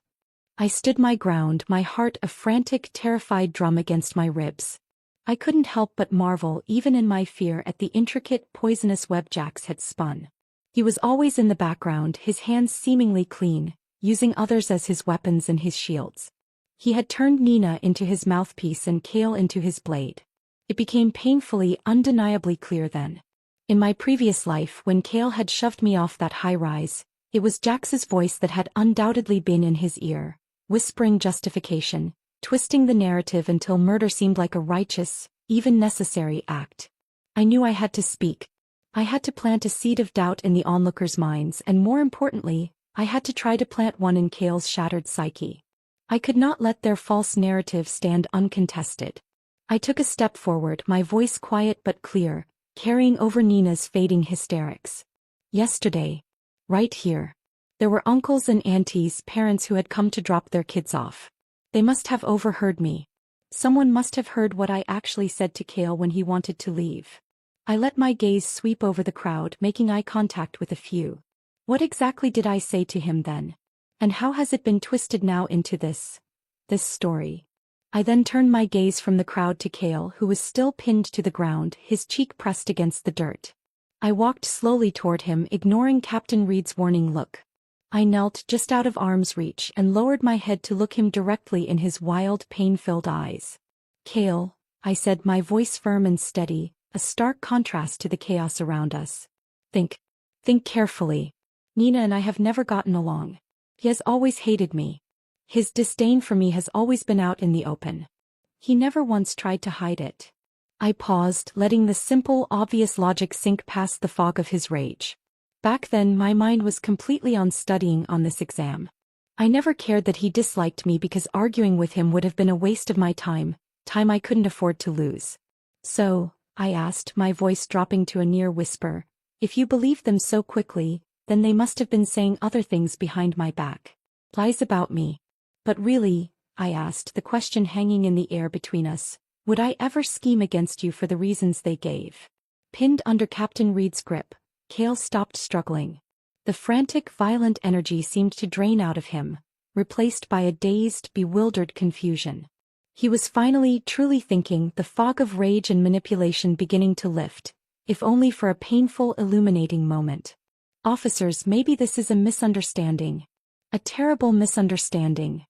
A: I stood my ground, my heart a frantic, terrified drum against my ribs. I couldn't help but marvel, even in my fear, at the intricate, poisonous web Jax had spun. He was always in the background, his hands seemingly clean, using others as his weapons and his shields. He had turned Nina into his mouthpiece and Cale into his blade. It became painfully, undeniably clear then. In my previous life, when Cale had shoved me off that high rise, it was Jax's voice that had undoubtedly been in his ear, whispering justification, twisting the narrative until murder seemed like a righteous, even necessary act. I knew I had to speak. I had to plant a seed of doubt in the onlookers' minds, and more importantly, I had to try to plant one in Cale's shattered psyche. I could not let their false narrative stand uncontested. I took a step forward, my voice quiet but clear, carrying over Nina's fading hysterics. Yesterday, right here, there were uncles and aunties, parents who had come to drop their kids off. They must have overheard me. Someone must have heard what I actually said to Cale when he wanted to leave. I let my gaze sweep over the crowd, making eye contact with a few. What exactly did I say to him then? And how has it been twisted now into this story? I then turned my gaze from the crowd to Cale, who was still pinned to the ground, his cheek pressed against the dirt. I walked slowly toward him, ignoring Captain Reed's warning look. I knelt just out of arm's reach and lowered my head to look him directly in his wild, pain-filled eyes. "Cale," I said, my voice firm and steady, a stark contrast to the chaos around us. Think carefully. Nina and I have never gotten along. He has always hated me. His disdain for me has always been out in the open. He never once tried to hide it." I paused, letting the simple, obvious logic sink past the fog of his rage. Back then my mind was completely on studying on this exam. I never cared that he disliked me because arguing with him would have been a waste of my time I couldn't afford to lose. "So," I asked, my voice dropping to a near whisper, "if you believe them so quickly, then they must have been saying other things behind my back. Lies about me. But really," I asked, the question hanging in the air between us, "would I ever scheme against you for the reasons they gave?" Pinned under Captain Reed's grip, Cale stopped struggling. The frantic, violent energy seemed to drain out of him, replaced by a dazed, bewildered confusion. He was finally, truly thinking, the fog of rage and manipulation beginning to lift, if only for a painful, illuminating moment. "Officers, maybe this is a misunderstanding. A terrible misunderstanding."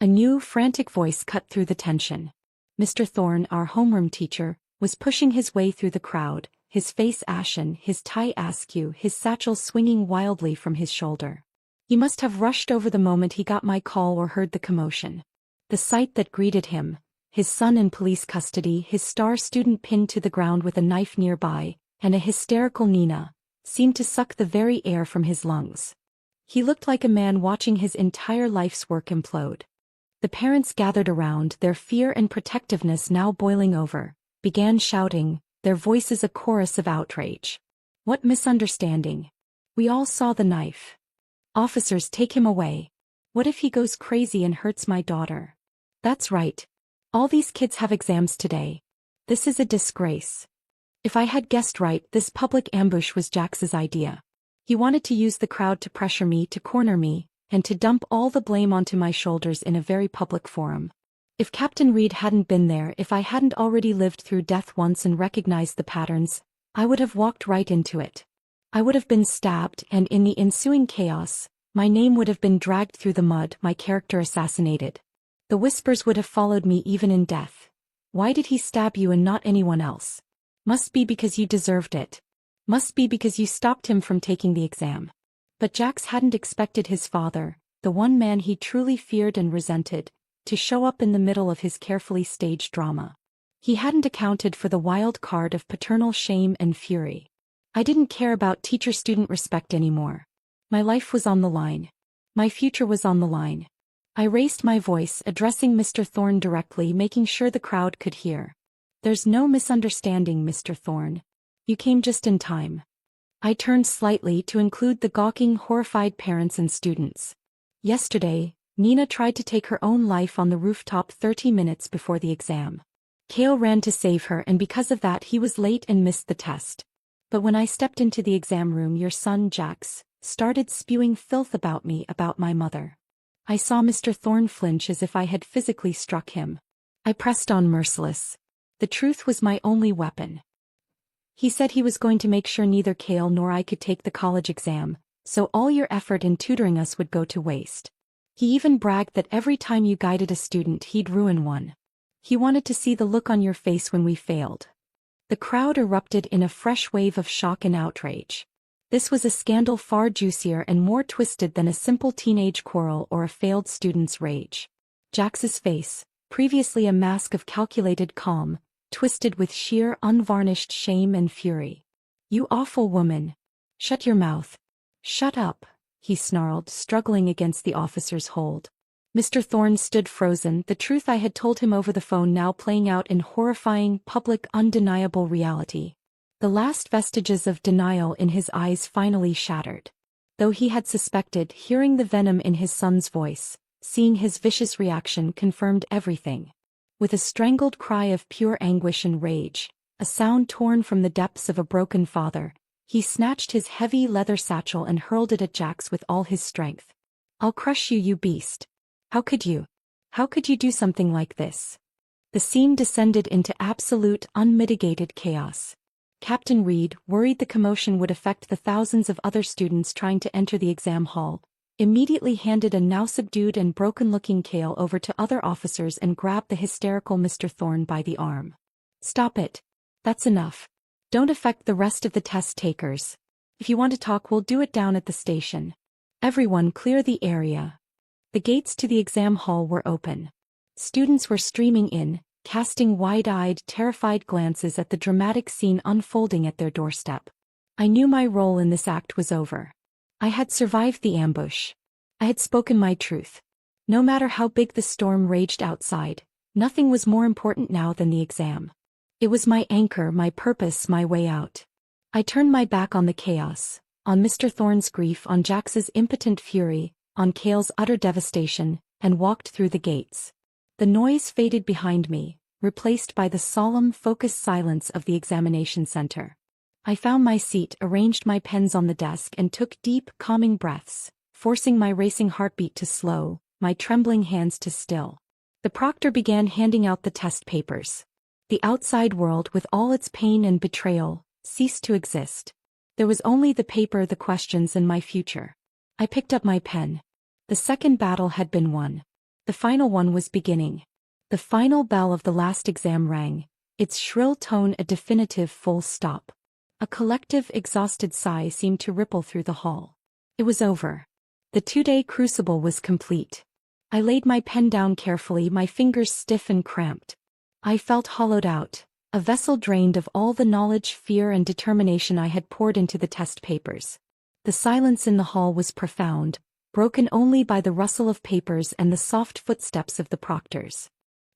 A: A new, frantic voice cut through the tension. Mr. Thorne, our homeroom teacher, was pushing his way through the crowd, his face ashen, his tie askew, his satchel swinging wildly from his shoulder. He must have rushed over the moment he got my call or heard the commotion. The sight that greeted him, his son in police custody, his star student pinned to the ground with a knife nearby, and a hysterical Nina, seemed to suck the very air from his lungs. He looked like a man watching his entire life's work implode. The parents gathered around, their fear and protectiveness now boiling over, began shouting, their voices a chorus of outrage. "What misunderstanding? We all saw the knife. Officers, take him away. What if he goes crazy and hurts my daughter? That's right. All these kids have exams today. This is a disgrace." If I had guessed right, this public ambush was Jax's idea. He wanted to use the crowd to pressure me, to corner me, and to dump all the blame onto my shoulders in a very public forum. If Captain Reed hadn't been there, if I hadn't already lived through death once and recognized the patterns, I would have walked right into it. I would have been stabbed, and in the ensuing chaos, my name would have been dragged through the mud, my character assassinated. The whispers would have followed me even in death. "Why did he stab you and not anyone else? Must be because you deserved it. Must be because you stopped him from taking the exam." But Jax hadn't expected his father, the one man he truly feared and resented, to show up in the middle of his carefully staged drama. He hadn't accounted for the wild card of paternal shame and fury. I didn't care about teacher-student respect anymore. My life was on the line. My future was on the line. I raised my voice, addressing Mr. Thorne directly, making sure the crowd could hear. "There's no misunderstanding, Mr. Thorne. You came just in time." I turned slightly to include the gawking, horrified parents and students. "Yesterday, Nina tried to take her own life on the rooftop 30 minutes before the exam. Cale ran to save her, and because of that he was late and missed the test. But when I stepped into the exam room, your son, Jax, started spewing filth about me, about my mother." I saw Mr. Thorne flinch as if I had physically struck him. I pressed on, merciless. The truth was my only weapon. "He said he was going to make sure neither Cale nor I could take the college exam, so all your effort in tutoring us would go to waste. He even bragged that every time you guided a student he'd ruin one. He wanted to see the look on your face when we failed." The crowd erupted in a fresh wave of shock and outrage. This was a scandal far juicier and more twisted than a simple teenage quarrel or a failed student's rage. Jax's face, previously a mask of calculated calm, twisted with sheer, unvarnished shame and fury. "You awful woman. Shut your mouth." "Shut up," he snarled, struggling against the officer's hold. Mr. Thorne stood frozen, the truth I had told him over the phone now playing out in horrifying, public, undeniable reality. The last vestiges of denial in his eyes finally shattered. Though he had suspected, hearing the venom in his son's voice, seeing his vicious reaction confirmed everything. With a strangled cry of pure anguish and rage, a sound torn from the depths of a broken father. He snatched his heavy leather satchel and hurled it at Jax with all his strength. "I'll crush you, you beast. How could you? How could you do something like this?" The scene descended into absolute, unmitigated chaos. Captain Reed, worried the commotion would affect the thousands of other students trying to enter the exam hall, immediately handed a now subdued and broken-looking Kale over to other officers and grabbed the hysterical Mr. Thorne by the arm. "Stop it. That's enough. Don't affect the rest of the test takers. If you want to talk, we'll do it down at the station. Everyone clear the area." The gates to the exam hall were open. Students were streaming in, casting wide-eyed, terrified glances at the dramatic scene unfolding at their doorstep. I knew my role in this act was over. I had survived the ambush. I had spoken my truth. No matter how big the storm raged outside, nothing was more important now than the exam. It was my anchor, my purpose, my way out. I turned my back on the chaos, on Mr. Thorne's grief, on Jax's impotent fury, on Kale's utter devastation, and walked through the gates. The noise faded behind me, replaced by the solemn, focused silence of the examination center. I found my seat, arranged my pens on the desk, and took deep, calming breaths, forcing my racing heartbeat to slow, my trembling hands to still. The proctor began handing out the test papers. The outside world, with all its pain and betrayal, ceased to exist. There was only the paper, the questions, and my future. I picked up my pen. The second battle had been won. The final one was beginning. The final bell of the last exam rang, its shrill tone a definitive full stop. A collective, exhausted sigh seemed to ripple through the hall. It was over. The 2-day crucible was complete. I laid my pen down carefully, my fingers stiff and cramped. I felt hollowed out, a vessel drained of all the knowledge, fear, and determination I had poured into the test papers. The silence in the hall was profound, broken only by the rustle of papers and the soft footsteps of the proctors.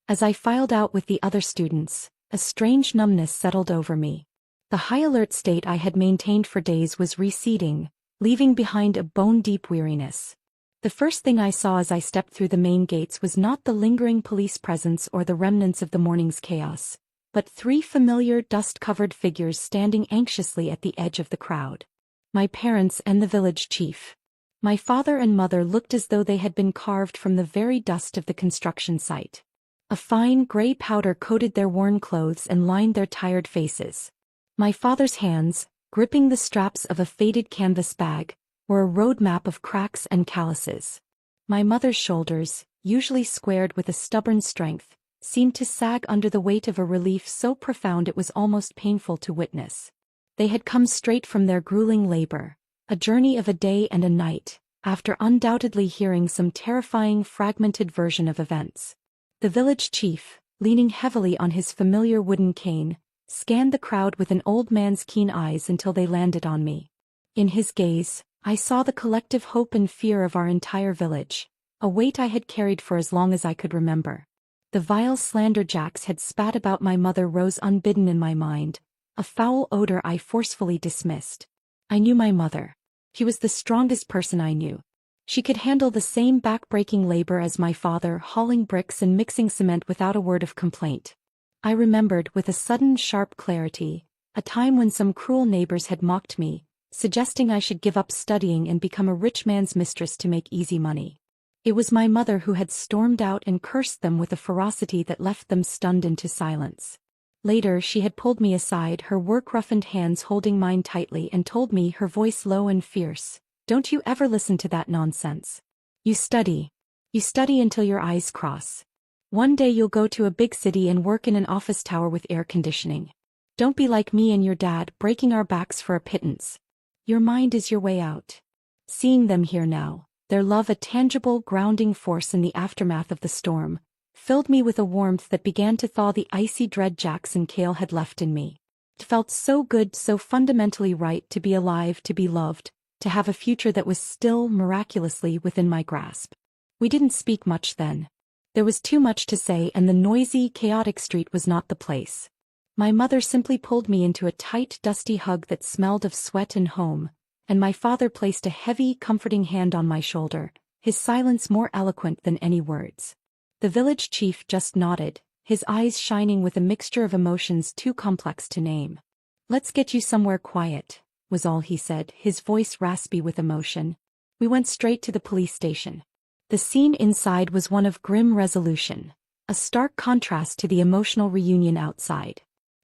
A: As I filed out with the other students, a strange numbness settled over me. The high-alert state I had maintained for days was receding, leaving behind a bone-deep weariness. The first thing I saw as I stepped through the main gates was not the lingering police presence or the remnants of the morning's chaos, but 3 familiar, dust-covered figures standing anxiously at the edge of the crowd. My parents and the village chief. My father and mother looked as though they had been carved from the very dust of the construction site. A fine gray powder coated their worn clothes and lined their tired faces. My father's hands, gripping the straps of a faded canvas bag, were a roadmap of cracks and calluses. My mother's shoulders, usually squared with a stubborn strength, seemed to sag under the weight of a relief so profound it was almost painful to witness. They had come straight from their grueling labor, a journey of a day and a night, after undoubtedly hearing some terrifying fragmented version of events. The village chief, leaning heavily on his familiar wooden cane, scanned the crowd with an old man's keen eyes until they landed on me. In his gaze, I saw the collective hope and fear of our entire village, a weight I had carried for as long as I could remember. The vile slander Jax had spat about my mother rose unbidden in my mind, a foul odor I forcefully dismissed. I knew my mother. She was the strongest person I knew. She could handle the same back-breaking labor as my father, hauling bricks and mixing cement without a word of complaint. I remembered with a sudden sharp clarity, a time when some cruel neighbors had mocked me, suggesting I should give up studying and become a rich man's mistress to make easy money. It was my mother who had stormed out and cursed them with a ferocity that left them stunned into silence. Later she had pulled me aside, her work-roughened hands holding mine tightly, and told me, her voice low and fierce, "Don't you ever listen to that nonsense. You study. You study until your eyes cross. One day you'll go to a big city and work in an office tower with air conditioning. Don't be like me and your dad, breaking our backs for a pittance. Your mind is your way out." Seeing them here now, their love a tangible, grounding force in the aftermath of the storm, filled me with a warmth that began to thaw the icy dread Jax and Kale had left in me. It felt so good, so fundamentally right to be alive, to be loved, to have a future that was still miraculously within my grasp. We didn't speak much then. There was too much to say, and the noisy, chaotic street was not the place. My mother simply pulled me into a tight, dusty hug that smelled of sweat and home, and my father placed a heavy, comforting hand on my shoulder, his silence more eloquent than any words. The village chief just nodded, his eyes shining with a mixture of emotions too complex to name. "Let's get you somewhere quiet," was all he said, his voice raspy with emotion. We went straight to the police station. The scene inside was one of grim resolution, a stark contrast to the emotional reunion outside.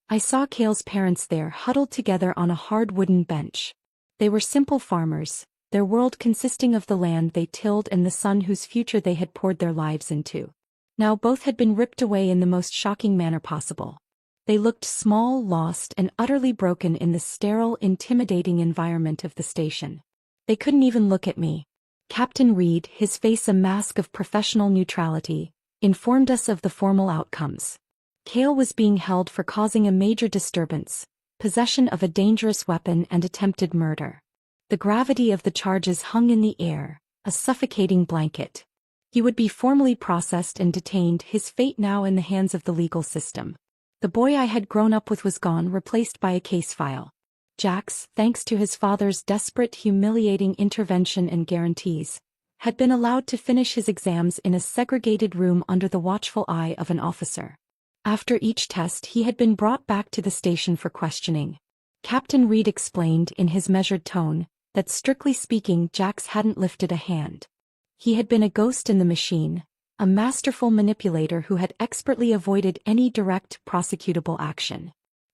A: I saw Cale's parents there huddled together on a hard wooden bench. They were simple farmers, their world consisting of the land they tilled and the son whose future they had poured their lives into. Now both had been ripped away in the most shocking manner possible. They looked small, lost, and utterly broken in the sterile, intimidating environment of the station. They couldn't even look at me. Captain Reed, his face a mask of professional neutrality, informed us of the formal outcomes. Cale was being held for causing a major disturbance, possession of a dangerous weapon and attempted murder. The gravity of the charges hung in the air, a suffocating blanket. He would be formally processed and detained, his fate now in the hands of the legal system. The boy I had grown up with was gone, replaced by a case file. Jax, thanks to his father's desperate, humiliating intervention and guarantees, had been allowed to finish his exams in a segregated room under the watchful eye of an officer. After each test he had been brought back to the station for questioning. Captain Reed explained in his measured tone that strictly speaking Jax hadn't lifted a hand. He had been a ghost in the machine, a masterful manipulator who had expertly avoided any direct prosecutable action.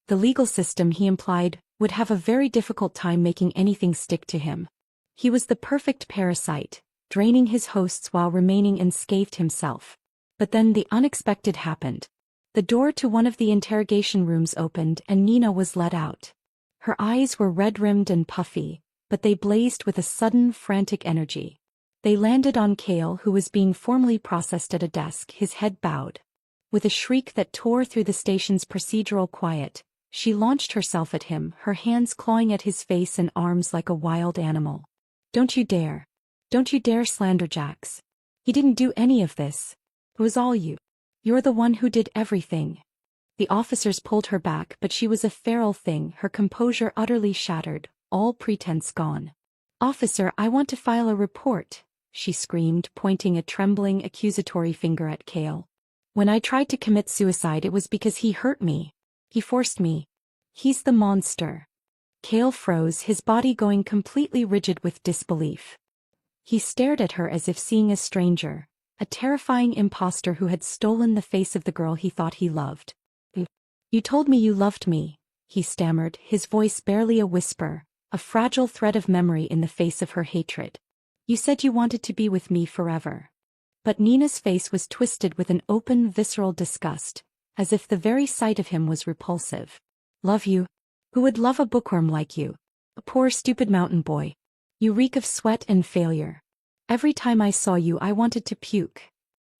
A: The legal system, he implied, would have a very difficult time making anything stick to him. He was the perfect parasite, draining his hosts while remaining unscathed himself. But then the unexpected happened. The door to one of the interrogation rooms opened and Nina was let out. Her eyes were red-rimmed and puffy, but they blazed with a sudden, frantic energy. They landed on Cale, who was being formally processed at a desk, his head bowed. With a shriek that tore through the station's procedural quiet, she launched herself at him, her hands clawing at his face and arms like a wild animal. "Don't you dare. Don't you dare slander Jax. He didn't do any of this. It was all you. You're the one who did everything." The officers pulled her back, but she was a feral thing, her composure utterly shattered, all pretense gone. "Officer, I want to file a report," she screamed, pointing a trembling, accusatory finger at Cale. "When I tried to commit suicide it was because he hurt me. He forced me. He's the monster." Cale froze, his body going completely rigid with disbelief. He stared at her as if seeing a stranger, a terrifying imposter who had stolen the face of the girl he thought he loved. "You told me you loved me," he stammered, his voice barely a whisper, a fragile thread of memory in the face of her hatred. "You said you wanted to be with me forever." But Nina's face was twisted with an open, visceral disgust, as if the very sight of him was repulsive. "Love you? Who would love a bookworm like you? A poor stupid mountain boy. You reek of sweat and failure. Every time I saw you I wanted to puke."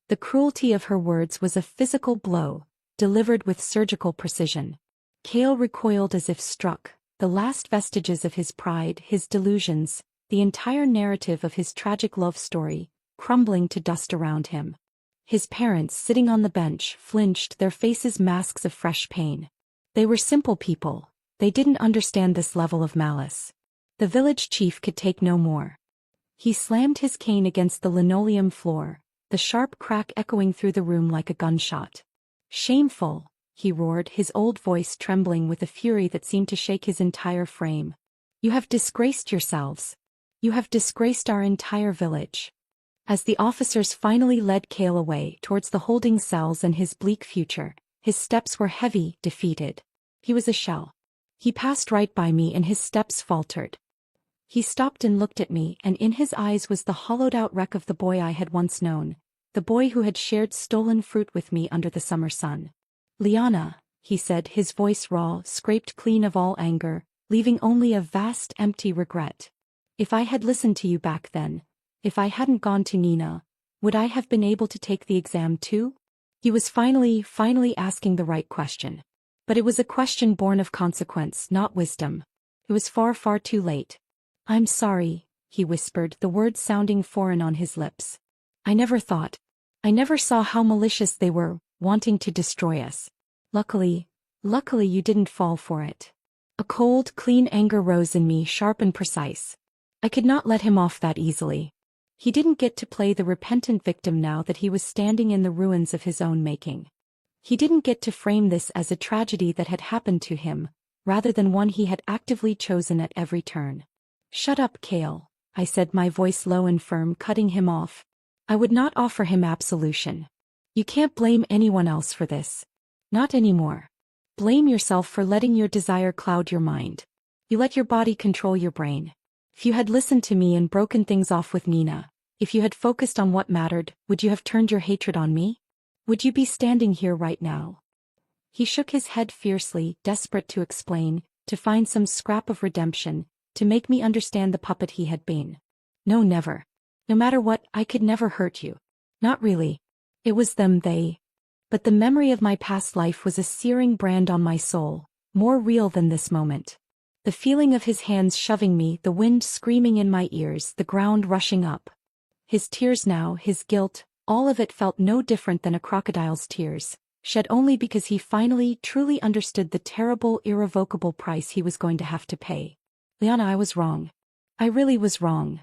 A: The cruelty of her words was a physical blow, delivered with surgical precision. Cale recoiled as if struck, the last vestiges of his pride, his delusions, the entire narrative of his tragic love story, crumbling to dust around him. His parents, sitting on the bench, flinched, their faces masks of fresh pain. They were simple people. They didn't understand this level of malice. The village chief could take no more. He slammed his cane against the linoleum floor, the sharp crack echoing through the room like a gunshot. "Shameful," he roared, his old voice trembling with a fury that seemed to shake his entire frame. "You have disgraced yourselves. You have disgraced our entire village." As the officers finally led Cale away towards the holding cells and his bleak future, his steps were heavy, defeated. He was a shell. He passed right by me and his steps faltered. He stopped and looked at me, and in his eyes was the hollowed-out wreck of the boy I had once known, the boy who had shared stolen fruit with me under the summer sun. "Liana," he said, his voice raw, scraped clean of all anger, leaving only a vast, empty regret. "If I had listened to you back then, if I hadn't gone to Nina, would I have been able to take the exam too?" He was finally asking the right question. But it was a question born of consequence, not wisdom. It was far, far too late. "I'm sorry," he whispered, the words sounding foreign on his lips. I never saw how malicious they were, wanting to destroy us. Luckily you didn't fall for it." A cold, clean anger rose in me, sharp and precise. I could not let him off that easily. He didn't get to play the repentant victim now that he was standing in the ruins of his own making. He didn't get to frame this as a tragedy that had happened to him, rather than one he had actively chosen at every turn. "Shut up, Cale," I said, my voice low and firm, cutting him off. "I would not offer him absolution. You can't blame anyone else for this. Not anymore. Blame yourself for letting your desire cloud your mind. You let your body control your brain. If you had listened to me and broken things off with Nina, if you had focused on what mattered, would you have turned your hatred on me? Would you be standing here right now?" He shook his head fiercely, desperate to explain, to find some scrap of redemption, to make me understand the puppet he had been. "No, never. No matter what, I could never hurt you. Not really. It was them, they. But the memory of my past life was a searing brand on my soul, more real than this moment. The feeling of his hands shoving me, the wind screaming in my ears, the ground rushing up. His tears now, his guilt, all of it felt no different than a crocodile's tears, shed only because he finally, truly understood the terrible, irrevocable price he was going to have to pay. "Liana, I was wrong. I really was wrong."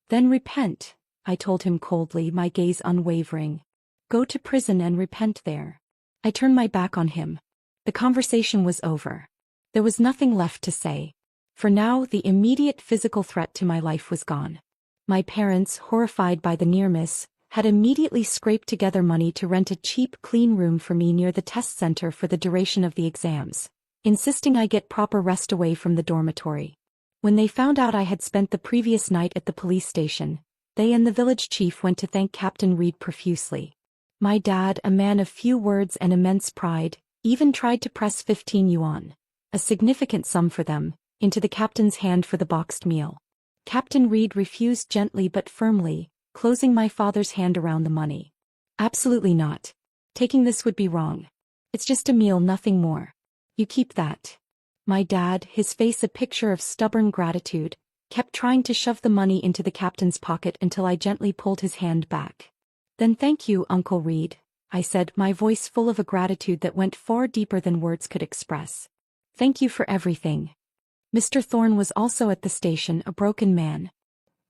A: "Then repent," I told him coldly, my gaze unwavering. "Go to prison and repent there." I turned my back on him. The conversation was over. There was nothing left to say. For now, the immediate physical threat to my life was gone. My parents, horrified by the near miss, had immediately scraped together money to rent a cheap, clean room for me near the test center for the duration of the exams, insisting I get proper rest away from the dormitory. When they found out I had spent the previous night at the police station, they and the village chief went to thank Captain Reed profusely. My dad, a man of few words and immense pride, even tried to press 15 yuan, a significant sum for them, into the captain's hand for the boxed meal. Captain Reed refused gently but firmly, closing my father's hand around the money. "Absolutely not. Taking this would be wrong. It's just a meal, nothing more. You keep that." My dad, his face a picture of stubborn gratitude, kept trying to shove the money into the captain's pocket until I gently pulled his hand back. "Then thank you, Uncle Reed," I said, my voice full of a gratitude that went far deeper than words could express. "Thank you for everything." Mr. Thorne was also at the station, a broken man.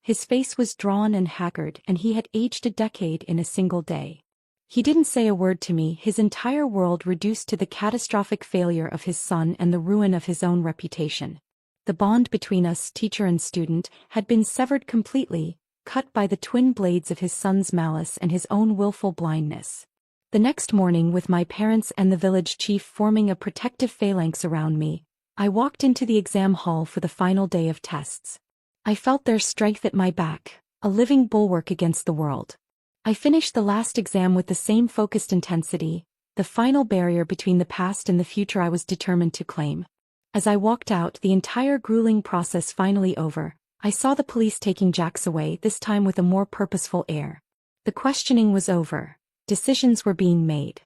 A: His face was drawn and haggard, and he had aged a decade in a single day. He didn't say a word to me, his entire world reduced to the catastrophic failure of his son and the ruin of his own reputation. The bond between us, teacher and student, had been severed completely, cut by the twin blades of his son's malice and his own willful blindness. The next morning, with my parents and the village chief forming a protective phalanx around me, I walked into the exam hall for the final day of tests. I felt their strength at my back, a living bulwark against the world. I finished the last exam with the same focused intensity, the final barrier between the past and the future I was determined to claim. As I walked out, the entire grueling process finally over, I saw the police taking Jax away, this time with a more purposeful air. The questioning was over. Decisions were being made.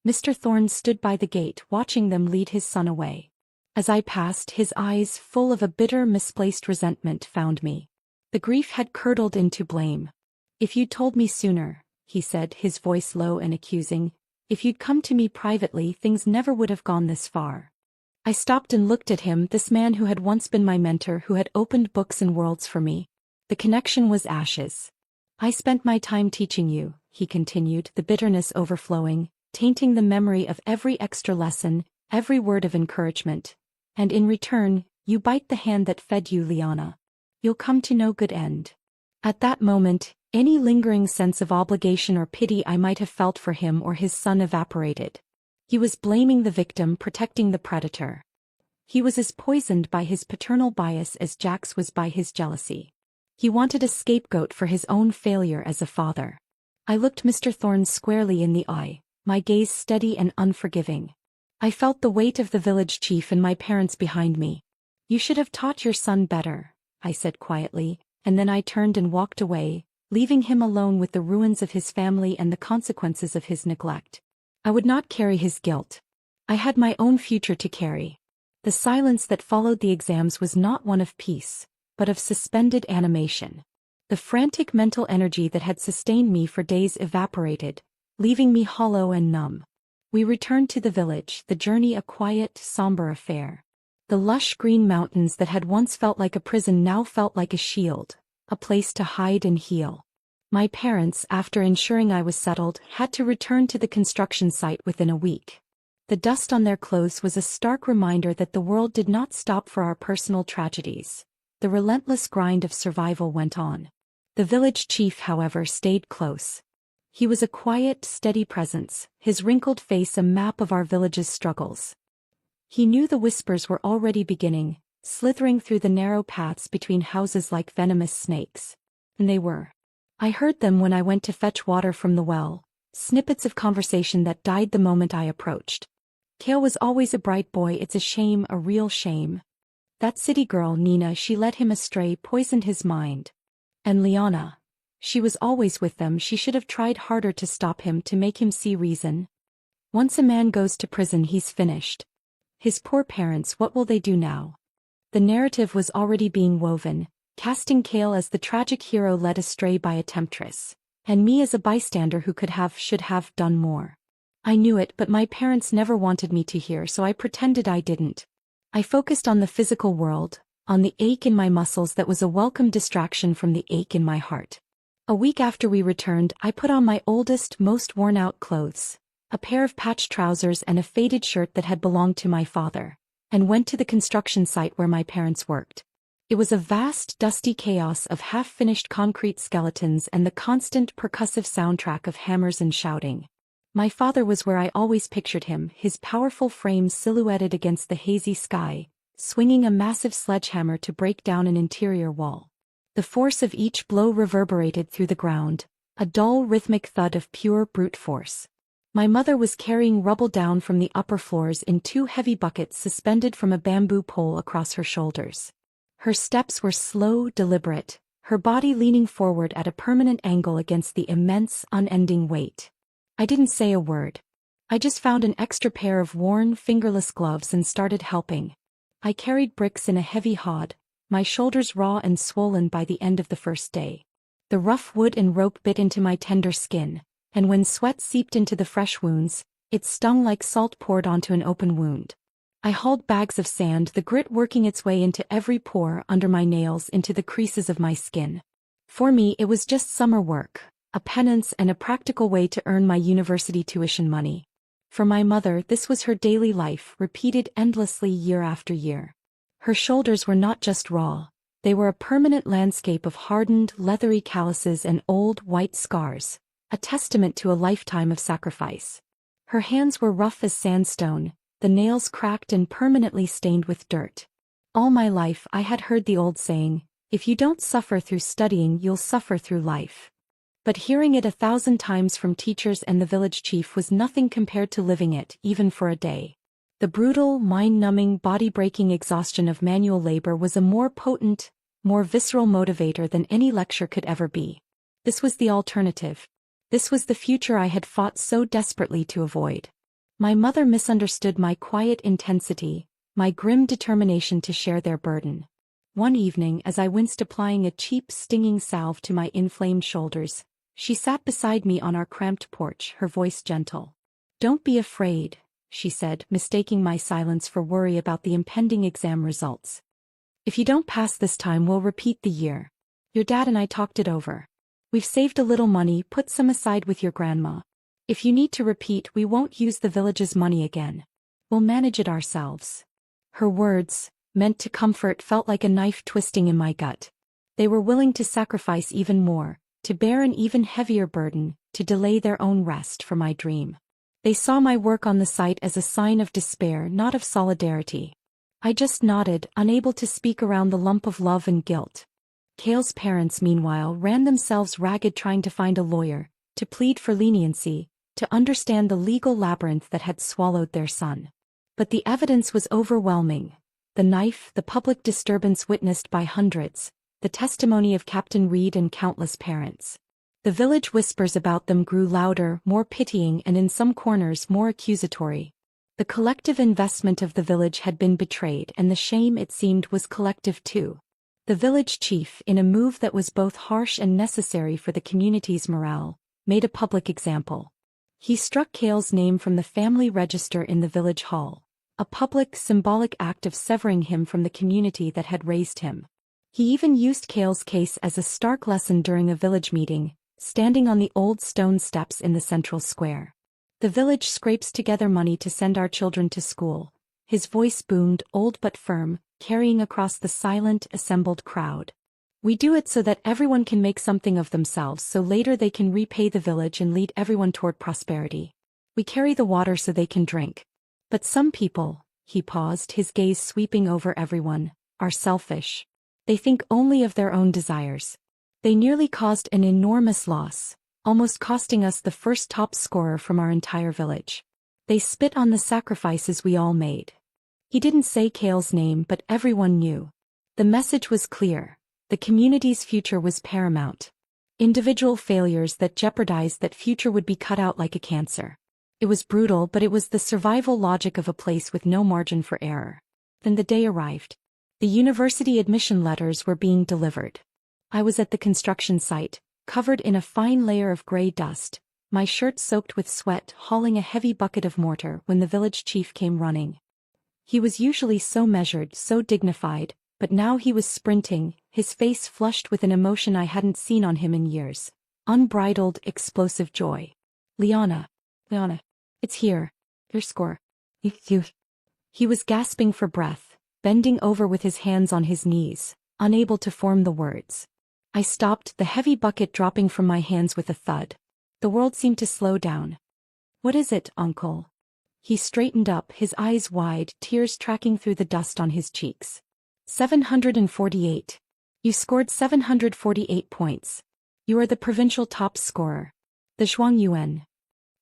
A: Mr. Thorne stood by the gate, watching them lead his son away. As I passed, his eyes, full of a bitter, misplaced resentment, found me. The grief had curdled into blame. "If you'd told me sooner," he said, his voice low and accusing, "if you'd come to me privately, things never would have gone this far." I stopped and looked at him, this man who had once been my mentor, who had opened books and worlds for me. The connection was ashes. "I spent my time teaching you," he continued, the bitterness overflowing, tainting the memory of every extra lesson, every word of encouragement. "And in return, you bite the hand that fed you, Liana. You'll come to no good end." At that moment, any lingering sense of obligation or pity I might have felt for him or his son evaporated. He was blaming the victim, protecting the predator. He was as poisoned by his paternal bias as Jax was by his jealousy. He wanted a scapegoat for his own failure as a father. I looked Mr. Thorne squarely in the eye, my gaze steady and unforgiving. I felt the weight of the village chief and my parents behind me. "You should have taught your son better," I said quietly, and then I turned and walked away, leaving him alone with the ruins of his family and the consequences of his neglect. I would not carry his guilt. I had my own future to carry. The silence that followed the exams was not one of peace, but of suspended animation. The frantic mental energy that had sustained me for days evaporated, leaving me hollow and numb. We returned to the village, the journey a quiet, somber affair. The lush green mountains that had once felt like a prison now felt like a shield, a place to hide and heal. My parents, after ensuring I was settled, had to return to the construction site within a week. The dust on their clothes was a stark reminder that the world did not stop for our personal tragedies. The relentless grind of survival went on. The village chief, however, stayed close. He was a quiet, steady presence, his wrinkled face a map of our village's struggles. He knew the whispers were already beginning, slithering through the narrow paths between houses like venomous snakes. And they were. I heard them when I went to fetch water from the well, snippets of conversation that died the moment I approached. Kale was always a bright boy, it's a shame, a real shame. That city girl, Nina, she led him astray, poisoned his mind. And Liana. She was always with them, she should have tried harder to stop him, to make him see reason. Once a man goes to prison, he's finished. His poor parents, what will they do now? The narrative was already being woven, casting Kale as the tragic hero led astray by a temptress, and me as a bystander who should have done more. I knew it, but my parents never wanted me to hear, so I pretended I didn't. I focused on the physical world, on the ache in my muscles that was a welcome distraction from the ache in my heart. A week after we returned, I put on my oldest, most worn-out clothes, a pair of patched trousers and a faded shirt that had belonged to my father, and went to the construction site where my parents worked. It was a vast, dusty chaos of half-finished concrete skeletons and the constant percussive soundtrack of hammers and shouting. My father was where I always pictured him, his powerful frame silhouetted against the hazy sky, swinging a massive sledgehammer to break down an interior wall. The force of each blow reverberated through the ground, a dull rhythmic thud of pure brute force. My mother was carrying rubble down from the upper floors in 2 heavy buckets suspended from a bamboo pole across her shoulders. Her steps were slow, deliberate, her body leaning forward at a permanent angle against the immense, unending weight. I didn't say a word. I just found an extra pair of worn, fingerless gloves and started helping. I carried bricks in a heavy hod, my shoulders raw and swollen by the end of the first day. The rough wood and rope bit into my tender skin, and when sweat seeped into the fresh wounds, it stung like salt poured onto an open wound. I hauled bags of sand, the grit working its way into every pore under my nails, into the creases of my skin. For me, it was just summer work, a penance and a practical way to earn my university tuition money. For my mother, this was her daily life, repeated endlessly year after year. Her shoulders were not just raw, they were a permanent landscape of hardened, leathery calluses and old, white scars, a testament to a lifetime of sacrifice. Her hands were rough as sandstone, the nails cracked and permanently stained with dirt. All my life I had heard the old saying, if you don't suffer through studying, you'll suffer through life. But hearing it 1,000 times from teachers and the village chief was nothing compared to living it, even for a day. The brutal, mind-numbing, body-breaking exhaustion of manual labor was a more potent, more visceral motivator than any lecture could ever be. This was the alternative. This was the future I had fought so desperately to avoid. My mother misunderstood my quiet intensity, my grim determination to share their burden. One evening, as I winced applying a cheap, stinging salve to my inflamed shoulders, she sat beside me on our cramped porch, her voice gentle. "Don't be afraid," she said, mistaking my silence for worry about the impending exam results. "If you don't pass this time, we'll repeat the year. Your dad and I talked it over. We've saved a little money, put some aside with your grandma. If you need to repeat, we won't use the village's money again. We'll manage it ourselves." Her words, meant to comfort, felt like a knife twisting in my gut. They were willing to sacrifice even more, to bear an even heavier burden, to delay their own rest for my dream. They saw my work on the site as a sign of despair, not of solidarity. I just nodded, unable to speak around the lump of love and guilt. Kale's parents, meanwhile, ran themselves ragged trying to find a lawyer, to plead for leniency, to understand the legal labyrinth that had swallowed their son. But the evidence was overwhelming. The knife, the public disturbance witnessed by hundreds, the testimony of Captain Reed and countless parents. The village whispers about them grew louder, more pitying, and in some corners more accusatory. The collective investment of the village had been betrayed, and the shame, it seemed, was collective too. The village chief, in a move that was both harsh and necessary for the community's morale, made a public example. He struck Kale's name from the family register in the village hall, a public, symbolic act of severing him from the community that had raised him. He even used Kale's case as a stark lesson during a village meeting, standing on the old stone steps in the central square. The village scrapes together money to send our children to school. His voice boomed, old but firm, carrying across the silent, assembled crowd. We do it so that everyone can make something of themselves, so later they can repay the village and lead everyone toward prosperity. We carry the water so they can drink. But some people, he paused, his gaze sweeping over everyone, are selfish. They think only of their own desires. They nearly caused an enormous loss, almost costing us the first top scorer from our entire village. They spit on the sacrifices we all made. He didn't say Kale's name, but everyone knew. The message was clear. The community's future was paramount. Individual failures that jeopardized that future would be cut out like a cancer. It was brutal, but it was the survival logic of a place with no margin for error. Then the day arrived. The university admission letters were being delivered. I was at the construction site, covered in a fine layer of gray dust, my shirt soaked with sweat, hauling a heavy bucket of mortar when the village chief came running. He was usually so measured, so dignified, but now he was sprinting, his face flushed with an emotion I hadn't seen on him in years. Unbridled, explosive joy. Liana, it's here. Your score. You. He was gasping for breath, bending over with his hands on his knees, unable to form the words. I stopped, the heavy bucket dropping from my hands with a thud. The world seemed to slow down. What is it, uncle? He straightened up, his eyes wide, tears tracking through the dust on his cheeks. 748. You scored 748 points. You are the provincial top scorer. The Zhuangyuan.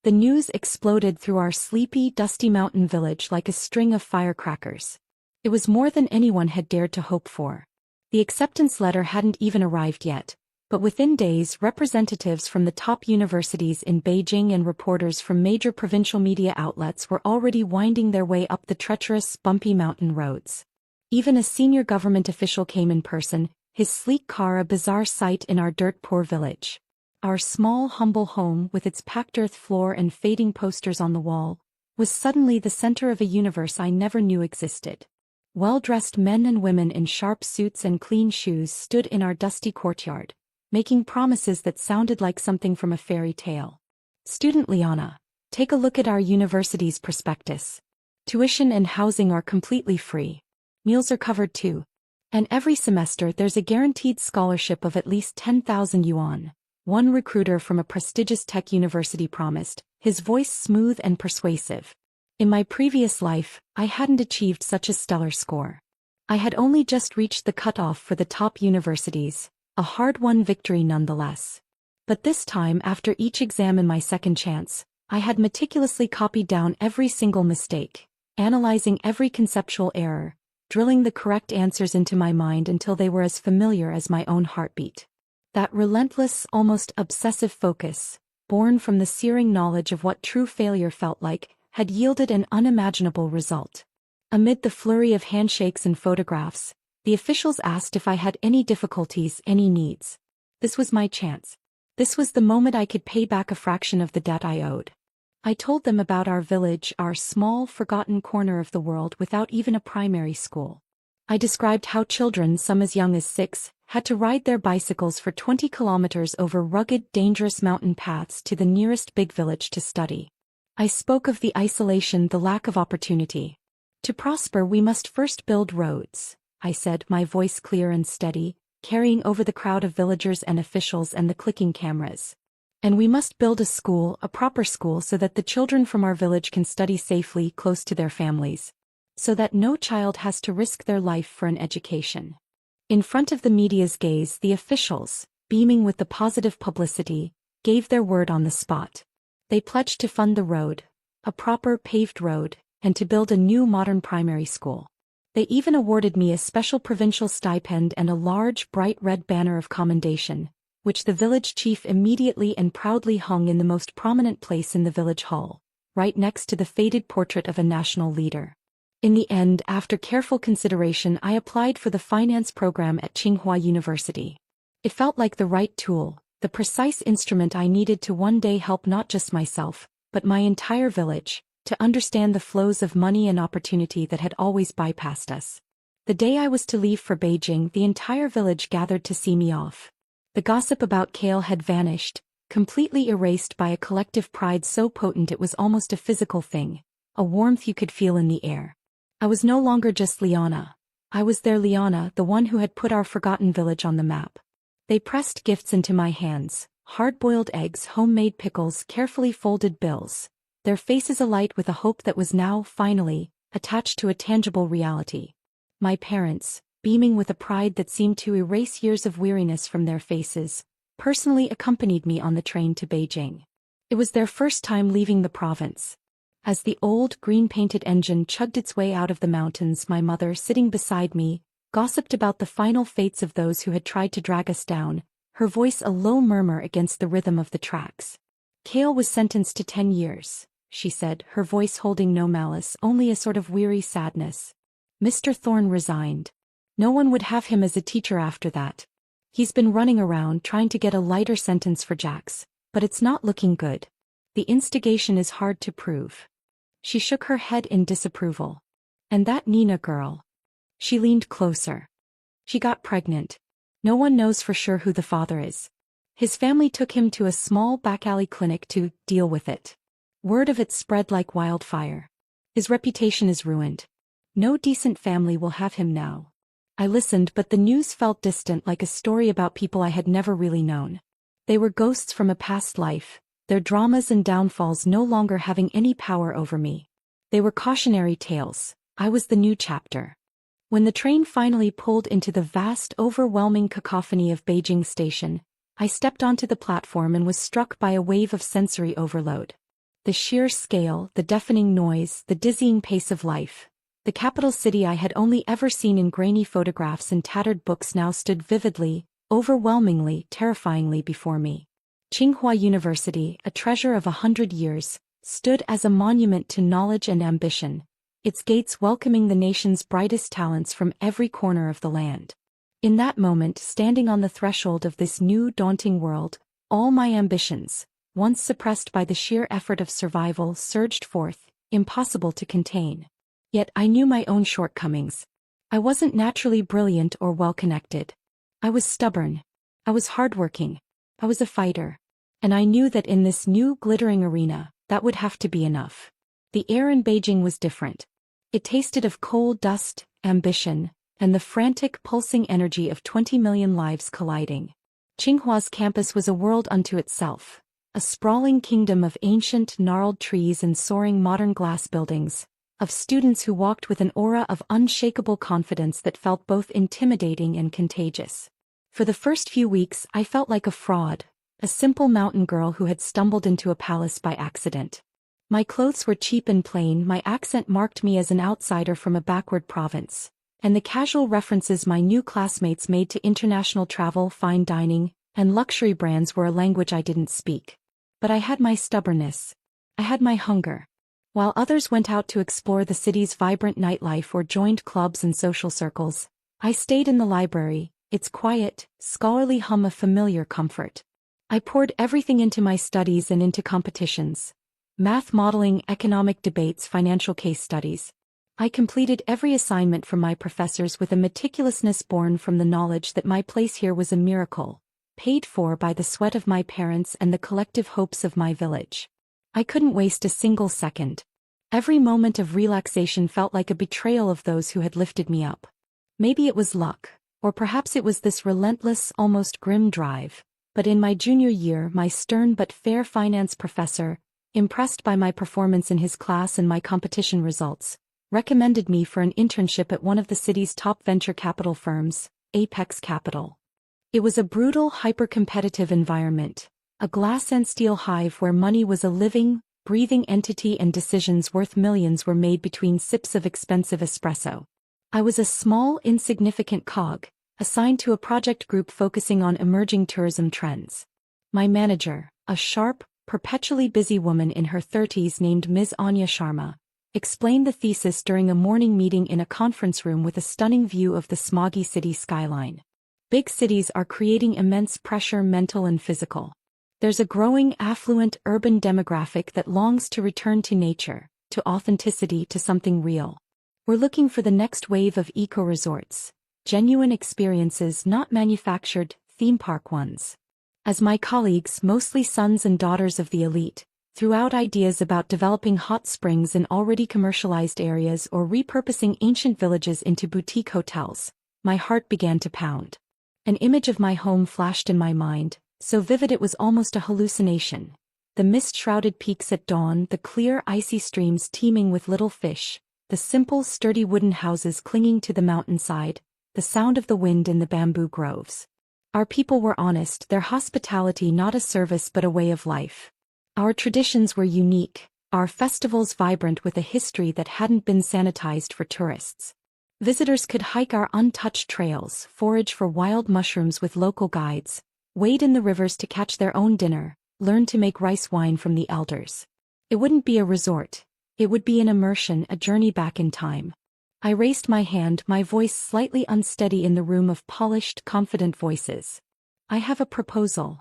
A: The news exploded through our sleepy, dusty mountain village like a string of firecrackers. It was more than anyone had dared to hope for. The acceptance letter hadn't even arrived yet, but within days representatives from the top universities in Beijing and reporters from major provincial media outlets were already winding their way up the treacherous, bumpy mountain roads. Even a senior government official came in person, his sleek car a bizarre sight in our dirt-poor village. Our small, humble home, with its packed earth floor and fading posters on the wall, was suddenly the center of a universe I never knew existed. Well-dressed men and women in sharp suits and clean shoes stood in our dusty courtyard, making promises that sounded like something from a fairy tale. Student Liana, take a look at our university's prospectus. Tuition and housing are completely free. Meals are covered too. And every semester there's a guaranteed scholarship of at least 10,000 yuan. One recruiter from a prestigious tech university promised, his voice smooth and persuasive. In my previous life, I hadn't achieved such a stellar score. I had only just reached the cutoff for the top universities, a hard-won victory nonetheless. But this time, after each exam and my second chance, I had meticulously copied down every single mistake, analyzing every conceptual error, drilling the correct answers into my mind until they were as familiar as my own heartbeat. That relentless, almost obsessive focus, born from the searing knowledge of what true failure felt like, had yielded an unimaginable result. Amid the flurry of handshakes and photographs, the officials asked if I had any difficulties, any needs. This was my chance. This was the moment I could pay back a fraction of the debt I owed. I told them about our village, our small, forgotten corner of the world without even a primary school. I described how children, some as young as 6, had to ride their bicycles for 20 kilometers over rugged, dangerous mountain paths to the nearest big village to study. I spoke of the isolation, the lack of opportunity. To prosper, we must first build roads, I said, my voice clear and steady, carrying over the crowd of villagers and officials and the clicking cameras. And we must build a school, a proper school, so that the children from our village can study safely, close to their families. So that no child has to risk their life for an education. In front of the media's gaze, the officials, beaming with the positive publicity, gave their word on the spot. They pledged to fund the road, a proper paved road, and to build a new modern primary school. They even awarded me a special provincial stipend and a large, bright red banner of commendation, which the village chief immediately and proudly hung in the most prominent place in the village hall, right next to the faded portrait of a national leader. In the end, after careful consideration, I applied for the finance program at Tsinghua University. It felt like the right tool, the precise instrument I needed to one day help not just myself, but my entire village, to understand the flows of money and opportunity that had always bypassed us. The day I was to leave for Beijing, the entire village gathered to see me off. The gossip about Kale had vanished, completely erased by a collective pride so potent it was almost a physical thing, a warmth you could feel in the air. I was no longer just Liana. I was their Liana, the one who had put our forgotten village on the map. They pressed gifts into my hands, hard-boiled eggs, homemade pickles, carefully folded bills, their faces alight with a hope that was now, finally, attached to a tangible reality. My parents, beaming with a pride that seemed to erase years of weariness from their faces, personally accompanied me on the train to Beijing. It was their first time leaving the province. As the old, green-painted engine chugged its way out of the mountains, my mother, sitting beside me, gossiped about the final fates of those who had tried to drag us down, her voice a low murmur against the rhythm of the tracks. Kale was sentenced to 10 years, she said, her voice holding no malice, only a sort of weary sadness. Mr. Thorne resigned. No one would have him as a teacher after that. He's been running around trying to get a lighter sentence for Jax, but it's not looking good. The instigation is hard to prove. She shook her head in disapproval. And that Nina girl. She leaned closer. She got pregnant. No one knows for sure who the father is. His family took him to a small back-alley clinic to deal with it. Word of it spread like wildfire. His reputation is ruined. No decent family will have him now. I listened, but the news felt distant, like a story about people I had never really known. They were ghosts from a past life, their dramas and downfalls no longer having any power over me. They were cautionary tales. I was the new chapter. When the train finally pulled into the vast, overwhelming cacophony of Beijing Station, I stepped onto the platform and was struck by a wave of sensory overload. The sheer scale, the deafening noise, the dizzying pace of life. The capital city I had only ever seen in grainy photographs and tattered books now stood vividly, overwhelmingly, terrifyingly before me. Tsinghua University, a treasure of 100 years, stood as a monument to knowledge and ambition, its gates welcoming the nation's brightest talents from every corner of the land. In that moment, standing on the threshold of this new, daunting world, all my ambitions, once suppressed by the sheer effort of survival, surged forth, impossible to contain. Yet I knew my own shortcomings. I wasn't naturally brilliant or well-connected. I was stubborn. I was hardworking. I was a fighter. And I knew that in this new, glittering arena, that would have to be enough. The air in Beijing was different. It tasted of coal dust, ambition, and the frantic, pulsing energy of 20 million lives colliding. Tsinghua's campus was a world unto itself, a sprawling kingdom of ancient, gnarled trees and soaring modern glass buildings, of students who walked with an aura of unshakable confidence that felt both intimidating and contagious. For the first few weeks, I felt like a fraud, a simple mountain girl who had stumbled into a palace by accident. My clothes were cheap and plain, my accent marked me as an outsider from a backward province, and the casual references my new classmates made to international travel, fine dining, and luxury brands were a language I didn't speak. But I had my stubbornness. I had my hunger. While others went out to explore the city's vibrant nightlife or joined clubs and social circles, I stayed in the library, its quiet, scholarly hum a familiar comfort. I poured everything into my studies and into competitions. Math modeling, economic debates, financial case studies. I completed every assignment from my professors with a meticulousness born from the knowledge that my place here was a miracle, paid for by the sweat of my parents and the collective hopes of my village. I couldn't waste a single second. Every moment of relaxation felt like a betrayal of those who had lifted me up. Maybe it was luck, or perhaps it was this relentless, almost grim drive, but in my junior year, my stern but fair finance professor, impressed by my performance in his class and my competition results, recommended me for an internship at one of the city's top venture capital firms, Apex Capital. It was a brutal, hyper-competitive environment, a glass and steel hive where money was a living, breathing entity and decisions worth millions were made between sips of expensive espresso. I was a small, insignificant cog, assigned to a project group focusing on emerging tourism trends. My manager, a sharp, perpetually busy woman in her 30s named Ms. Anya Sharma, explained the thesis during a morning meeting in a conference room with a stunning view of the smoggy city skyline. Big cities are creating immense pressure, mental and physical. There's a growing, affluent urban demographic that longs to return to nature, to authenticity, to something real. We're looking for the next wave of eco-resorts, genuine experiences, not manufactured, theme park ones. as my colleagues, mostly sons and daughters of the elite, threw out ideas about developing hot springs in already commercialized areas or repurposing ancient villages into boutique hotels, my heart began to pound. An image of my home flashed in my mind, so vivid it was almost a hallucination. The mist-shrouded peaks at dawn, the clear icy streams teeming with little fish, the simple sturdy wooden houses clinging to the mountainside, the sound of the wind in the bamboo groves. Our people were honest, their hospitality not a service but a way of life. Our traditions were unique, our festivals vibrant with a history that hadn't been sanitized for tourists. Visitors could hike our untouched trails, forage for wild mushrooms with local guides, wade in the rivers to catch their own dinner, learn to make rice wine from the elders. It wouldn't be a resort. It would be an immersion, a journey back in time. I raised my hand, my voice slightly unsteady in the room of polished, confident voices. I have a proposal.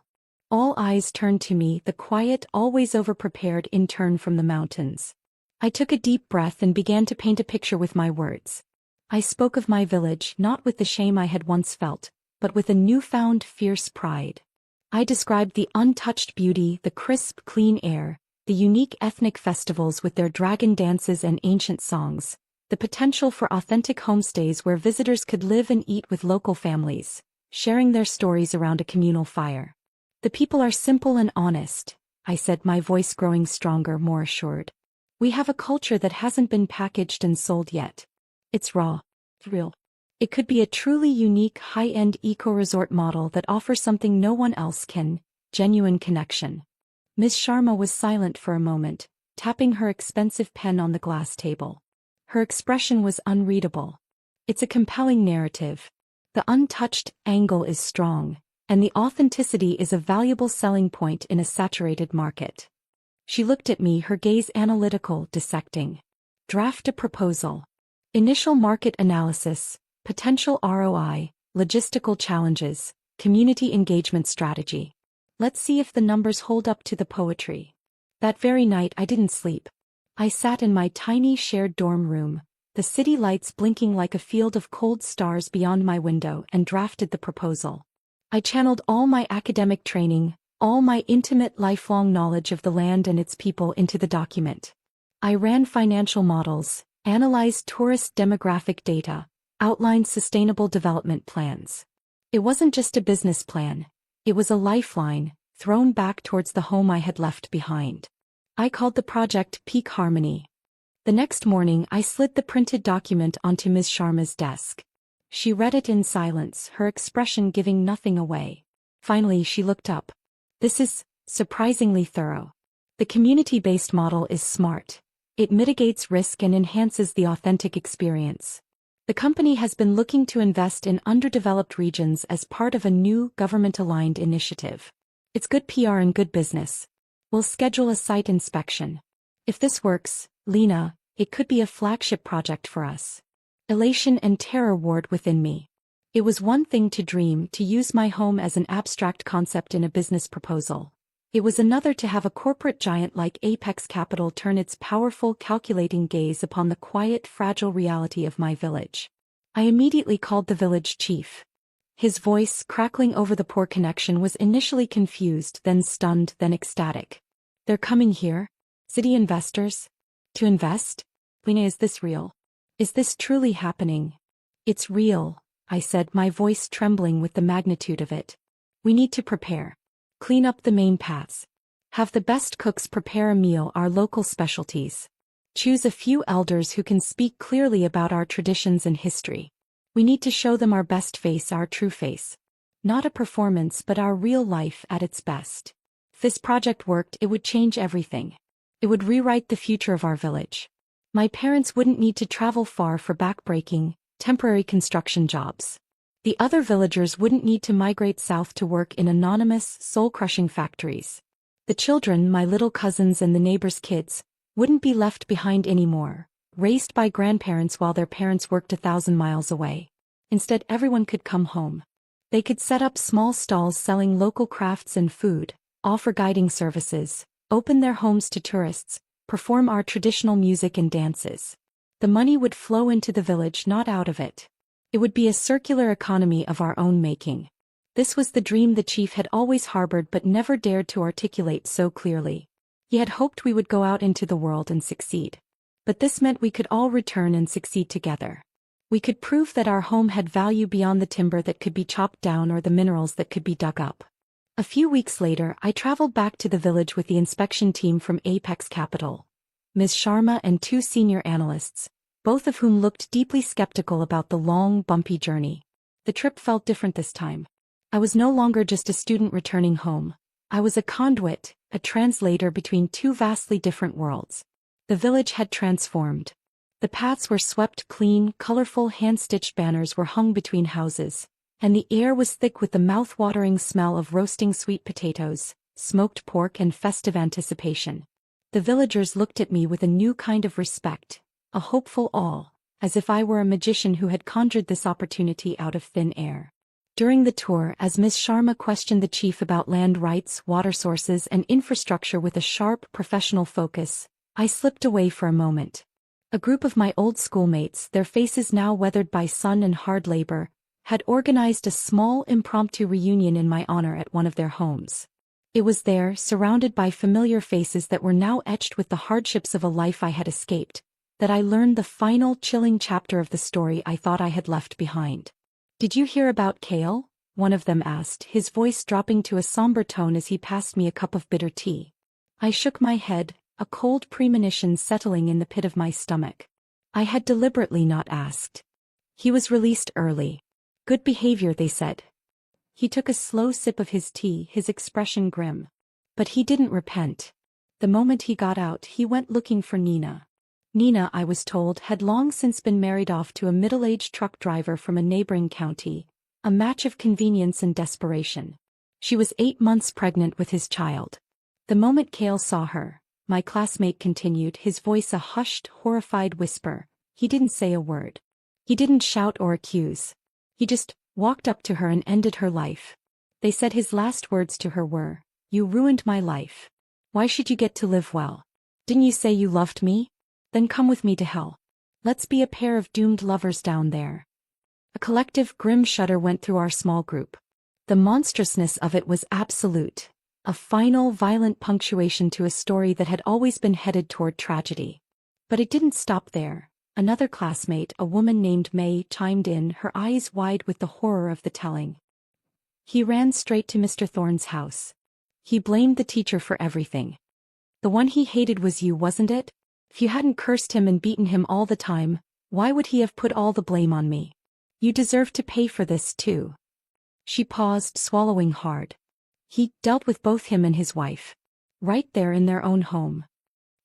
A: All eyes turned to me, the quiet, always over-prepared intern from the mountains. I took a deep breath and began to paint a picture with my words. I spoke of my village, not with the shame I had once felt, but with a newfound, fierce pride. I described the untouched beauty, the crisp, clean air, the unique ethnic festivals with their dragon dances and ancient songs, the potential for authentic homestays where visitors could live and eat with local families, sharing their stories around a communal fire. The people are simple and honest, I said, my voice growing stronger, more assured. We have a culture that hasn't been packaged and sold yet. It's raw, real. It could be a truly unique, high-end eco-resort model that offers something no one else can, genuine connection. Ms. Sharma was silent for a moment, tapping her expensive pen on the glass table. Her expression was unreadable. It's a compelling narrative. The untouched angle is strong, and the authenticity is a valuable selling point in a saturated market. She looked at me, her gaze analytical, dissecting. Draft a proposal. Initial market analysis, potential ROI, logistical challenges, community engagement strategy. Let's see if the numbers hold up to the poetry. That very night I didn't sleep. I sat in my tiny shared dorm room, the city lights blinking like a field of cold stars beyond my window, and drafted the proposal. I channeled all my academic training, all my intimate lifelong knowledge of the land and its people into the document. I ran financial models, analyzed tourist demographic data, outlined sustainable development plans. It wasn't just a business plan. It was a lifeline, thrown back towards the home I had left behind. I called the project Peak Harmony. The next morning I slid the printed document onto Ms. Sharma's desk. She read it in silence, her expression giving nothing away. Finally she looked up. This is surprisingly thorough. The community-based model is smart. It mitigates risk and enhances the authentic experience. The company has been looking to invest in underdeveloped regions as part of a new government-aligned initiative. It's good PR and good business. We'll schedule a site inspection. If this works, Lena, it could be a flagship project for us. Elation and terror warred within me. It was one thing to dream, to use my home as an abstract concept in a business proposal. It was another to have a corporate giant like Apex Capital turn its powerful, calculating gaze upon the quiet, fragile reality of my village. I immediately called the village chief. His voice, crackling over the poor connection, was initially confused, then stunned, then ecstatic. They're coming here? City investors? To invest? Lena, is this real? Is this truly happening? It's real, I said, my voice trembling with the magnitude of it. We need to prepare. Clean up the main paths. Have the best cooks prepare a meal, our local specialties. Choose a few elders who can speak clearly about our traditions and history. We need to show them our best face, our true face. Not a performance but our real life at its best. If this project worked, it would change everything. It would rewrite the future of our village. My parents wouldn't need to travel far for backbreaking, temporary construction jobs. The other villagers wouldn't need to migrate south to work in anonymous, soul-crushing factories. The children, my little cousins and the neighbors' kids, wouldn't be left behind anymore, raised by grandparents while their parents worked 1,000 miles away. Instead, everyone could come home. They could set up small stalls selling local crafts and food, offer guiding services, open their homes to tourists, perform our traditional music and dances. The money would flow into the village, not out of it. It would be a circular economy of our own making. This was the dream the chief had always harbored but never dared to articulate so clearly. He had hoped we would go out into the world and succeed. But this meant we could all return and succeed together. We could prove that our home had value beyond the timber that could be chopped down or the minerals that could be dug up. A few weeks later, I traveled back to the village with the inspection team from Apex Capital, Ms. Sharma and 2 senior analysts, both of whom looked deeply skeptical about the long, bumpy journey. The trip felt different this time. I was no longer just a student returning home. I was a conduit, a translator between 2 vastly different worlds. The village had transformed. The paths were swept clean, colorful hand-stitched banners were hung between houses, and the air was thick with the mouth-watering smell of roasting sweet potatoes, smoked pork and festive anticipation. The villagers looked at me with a new kind of respect, a hopeful awe, as if I were a magician who had conjured this opportunity out of thin air. During the tour, as Ms. Sharma questioned the chief about land rights, water sources and infrastructure with a sharp, professional focus, I slipped away for a moment. A group of my old schoolmates, their faces now weathered by sun and hard labor, had organized a small impromptu reunion in my honor at one of their homes. It was there, surrounded by familiar faces that were now etched with the hardships of a life I had escaped, that I learned the final chilling chapter of the story I thought I had left behind. "Did you hear about Kale?" one of them asked, his voice dropping to a somber tone as he passed me a cup of bitter tea. I shook my head, a cold premonition settling in the pit of my stomach. I had deliberately not asked. He was released early. Good behavior, they said. He took a slow sip of his tea, his expression grim. But he didn't repent. The moment he got out, he went looking for Nina. Nina, I was told, had long since been married off to a middle-aged truck driver from a neighboring county, a match of convenience and desperation. She was 8 months pregnant with his child. The moment Kale saw her, my classmate continued, his voice a hushed, horrified whisper, he didn't say a word. He didn't shout or accuse. He just walked up to her and ended her life. They said his last words to her were, "You ruined my life. Why should you get to live well? Didn't you say you loved me? Then come with me to hell. Let's be a pair of doomed lovers down there." A collective grim shudder went through our small group. The monstrousness of it was absolute, a final violent punctuation to a story that had always been headed toward tragedy. But it didn't stop there. Another classmate, a woman named May, chimed in, her eyes wide with the horror of the telling. "He ran straight to Mr. Thorne's house. He blamed the teacher for everything. The one he hated was you, wasn't it? If you hadn't cursed him and beaten him all the time, why would he have put all the blame on me? You deserve to pay for this too." She paused, swallowing hard. "He dealt with both him and his wife. Right there in their own home."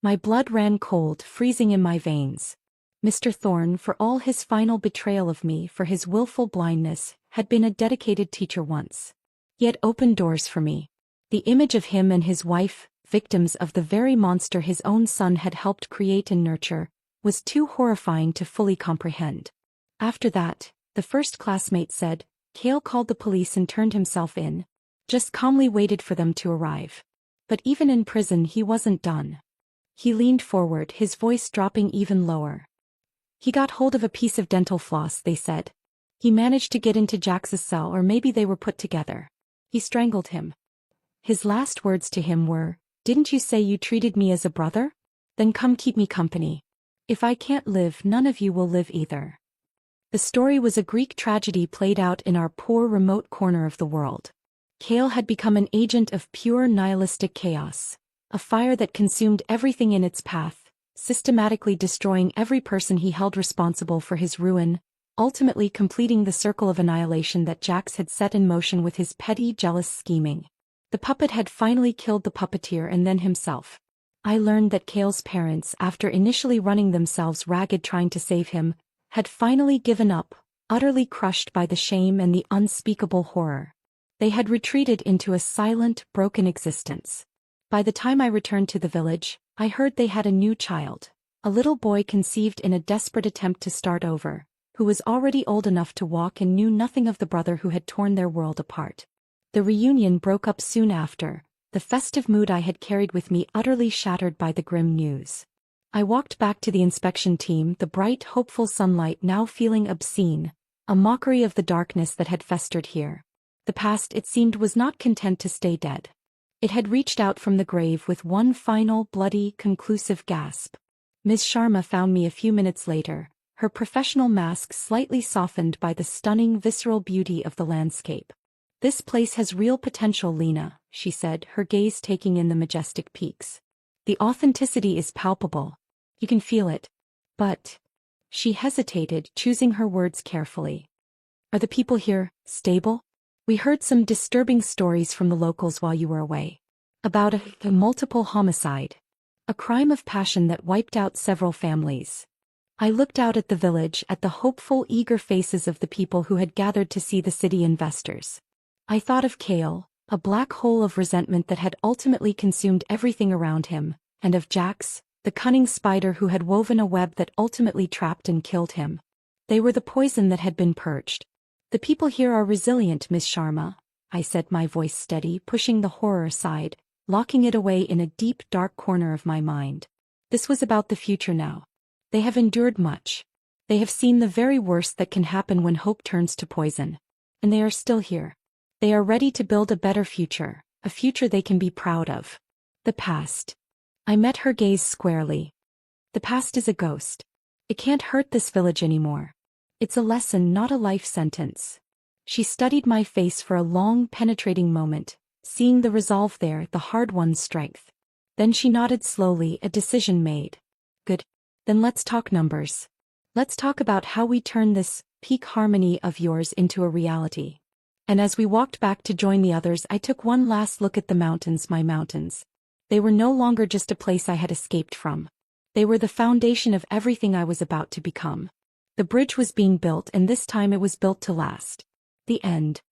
A: My blood ran cold, freezing in my veins. Mr. Thorne, for all his final betrayal of me, for his willful blindness, had been a dedicated teacher once. He had opened doors for me. The image of him and his wife, victims of the very monster his own son had helped create and nurture, was too horrifying to fully comprehend. After that, the first classmate said, Kale called the police and turned himself in. Just calmly waited for them to arrive. But even in prison he wasn't done. He leaned forward, his voice dropping even lower. "He got hold of a piece of dental floss," they said. "He managed to get into Jax's cell, or maybe they were put together. He strangled him. His last words to him were, 'Didn't you say you treated me as a brother? Then come keep me company. If I can't live, none of you will live either.'" The story was a Greek tragedy played out in our poor remote corner of the world. Kale had become an agent of pure nihilistic chaos, a fire that consumed everything in its path, systematically destroying every person he held responsible for his ruin, ultimately completing the circle of annihilation that Jax had set in motion with his petty, jealous scheming. The puppet had finally killed the puppeteer and then himself. I learned that Kale's parents, after initially running themselves ragged trying to save him, had finally given up, utterly crushed by the shame and the unspeakable horror. They had retreated into a silent, broken existence. By the time I returned to the village, I heard they had a new child, a little boy conceived in a desperate attempt to start over, who was already old enough to walk and knew nothing of the brother who had torn their world apart. The reunion broke up soon after, the festive mood I had carried with me utterly shattered by the grim news. I walked back to the inspection team, the bright, hopeful sunlight now feeling obscene, a mockery of the darkness that had festered here. The past, it seemed, was not content to stay dead. It had reached out from the grave with one final, bloody, conclusive gasp. Ms. Sharma found me a few minutes later, her professional mask slightly softened by the stunning, visceral beauty of the landscape. "This place has real potential, Lena," she said, her gaze taking in the majestic peaks. "The authenticity is palpable. You can feel it. But..." She hesitated, choosing her words carefully. "Are the people here stable? We heard some disturbing stories from the locals while you were away. About a multiple homicide. A crime of passion that wiped out several families." I looked out at the village, at the hopeful, eager faces of the people who had gathered to see the city investors. I thought of Kale, a black hole of resentment that had ultimately consumed everything around him, and of Jax, the cunning spider who had woven a web that ultimately trapped and killed him. They were the poison that had been purged. "The people here are resilient, Miss Sharma," I said, my voice steady, pushing the horror aside, locking it away in a deep, dark corner of my mind. This was about the future now. They have endured much. They have seen the very worst that can happen when hope turns to poison. And they are still here. They are ready to build a better future, a future they can be proud of. The past. I met her gaze squarely. The past is a ghost. It can't hurt this village anymore. It's a lesson, not a life sentence. She studied my face for a long, penetrating moment, seeing the resolve there, the hard-won strength. Then she nodded slowly, a decision made. "Good. Then let's talk numbers. Let's talk about how we turn this peak harmony of yours into a reality." And as we walked back to join the others, I took one last look at the mountains, my mountains. They were no longer just a place I had escaped from. They were the foundation of everything I was about to become. The bridge was being built, and this time it was built to last. The end.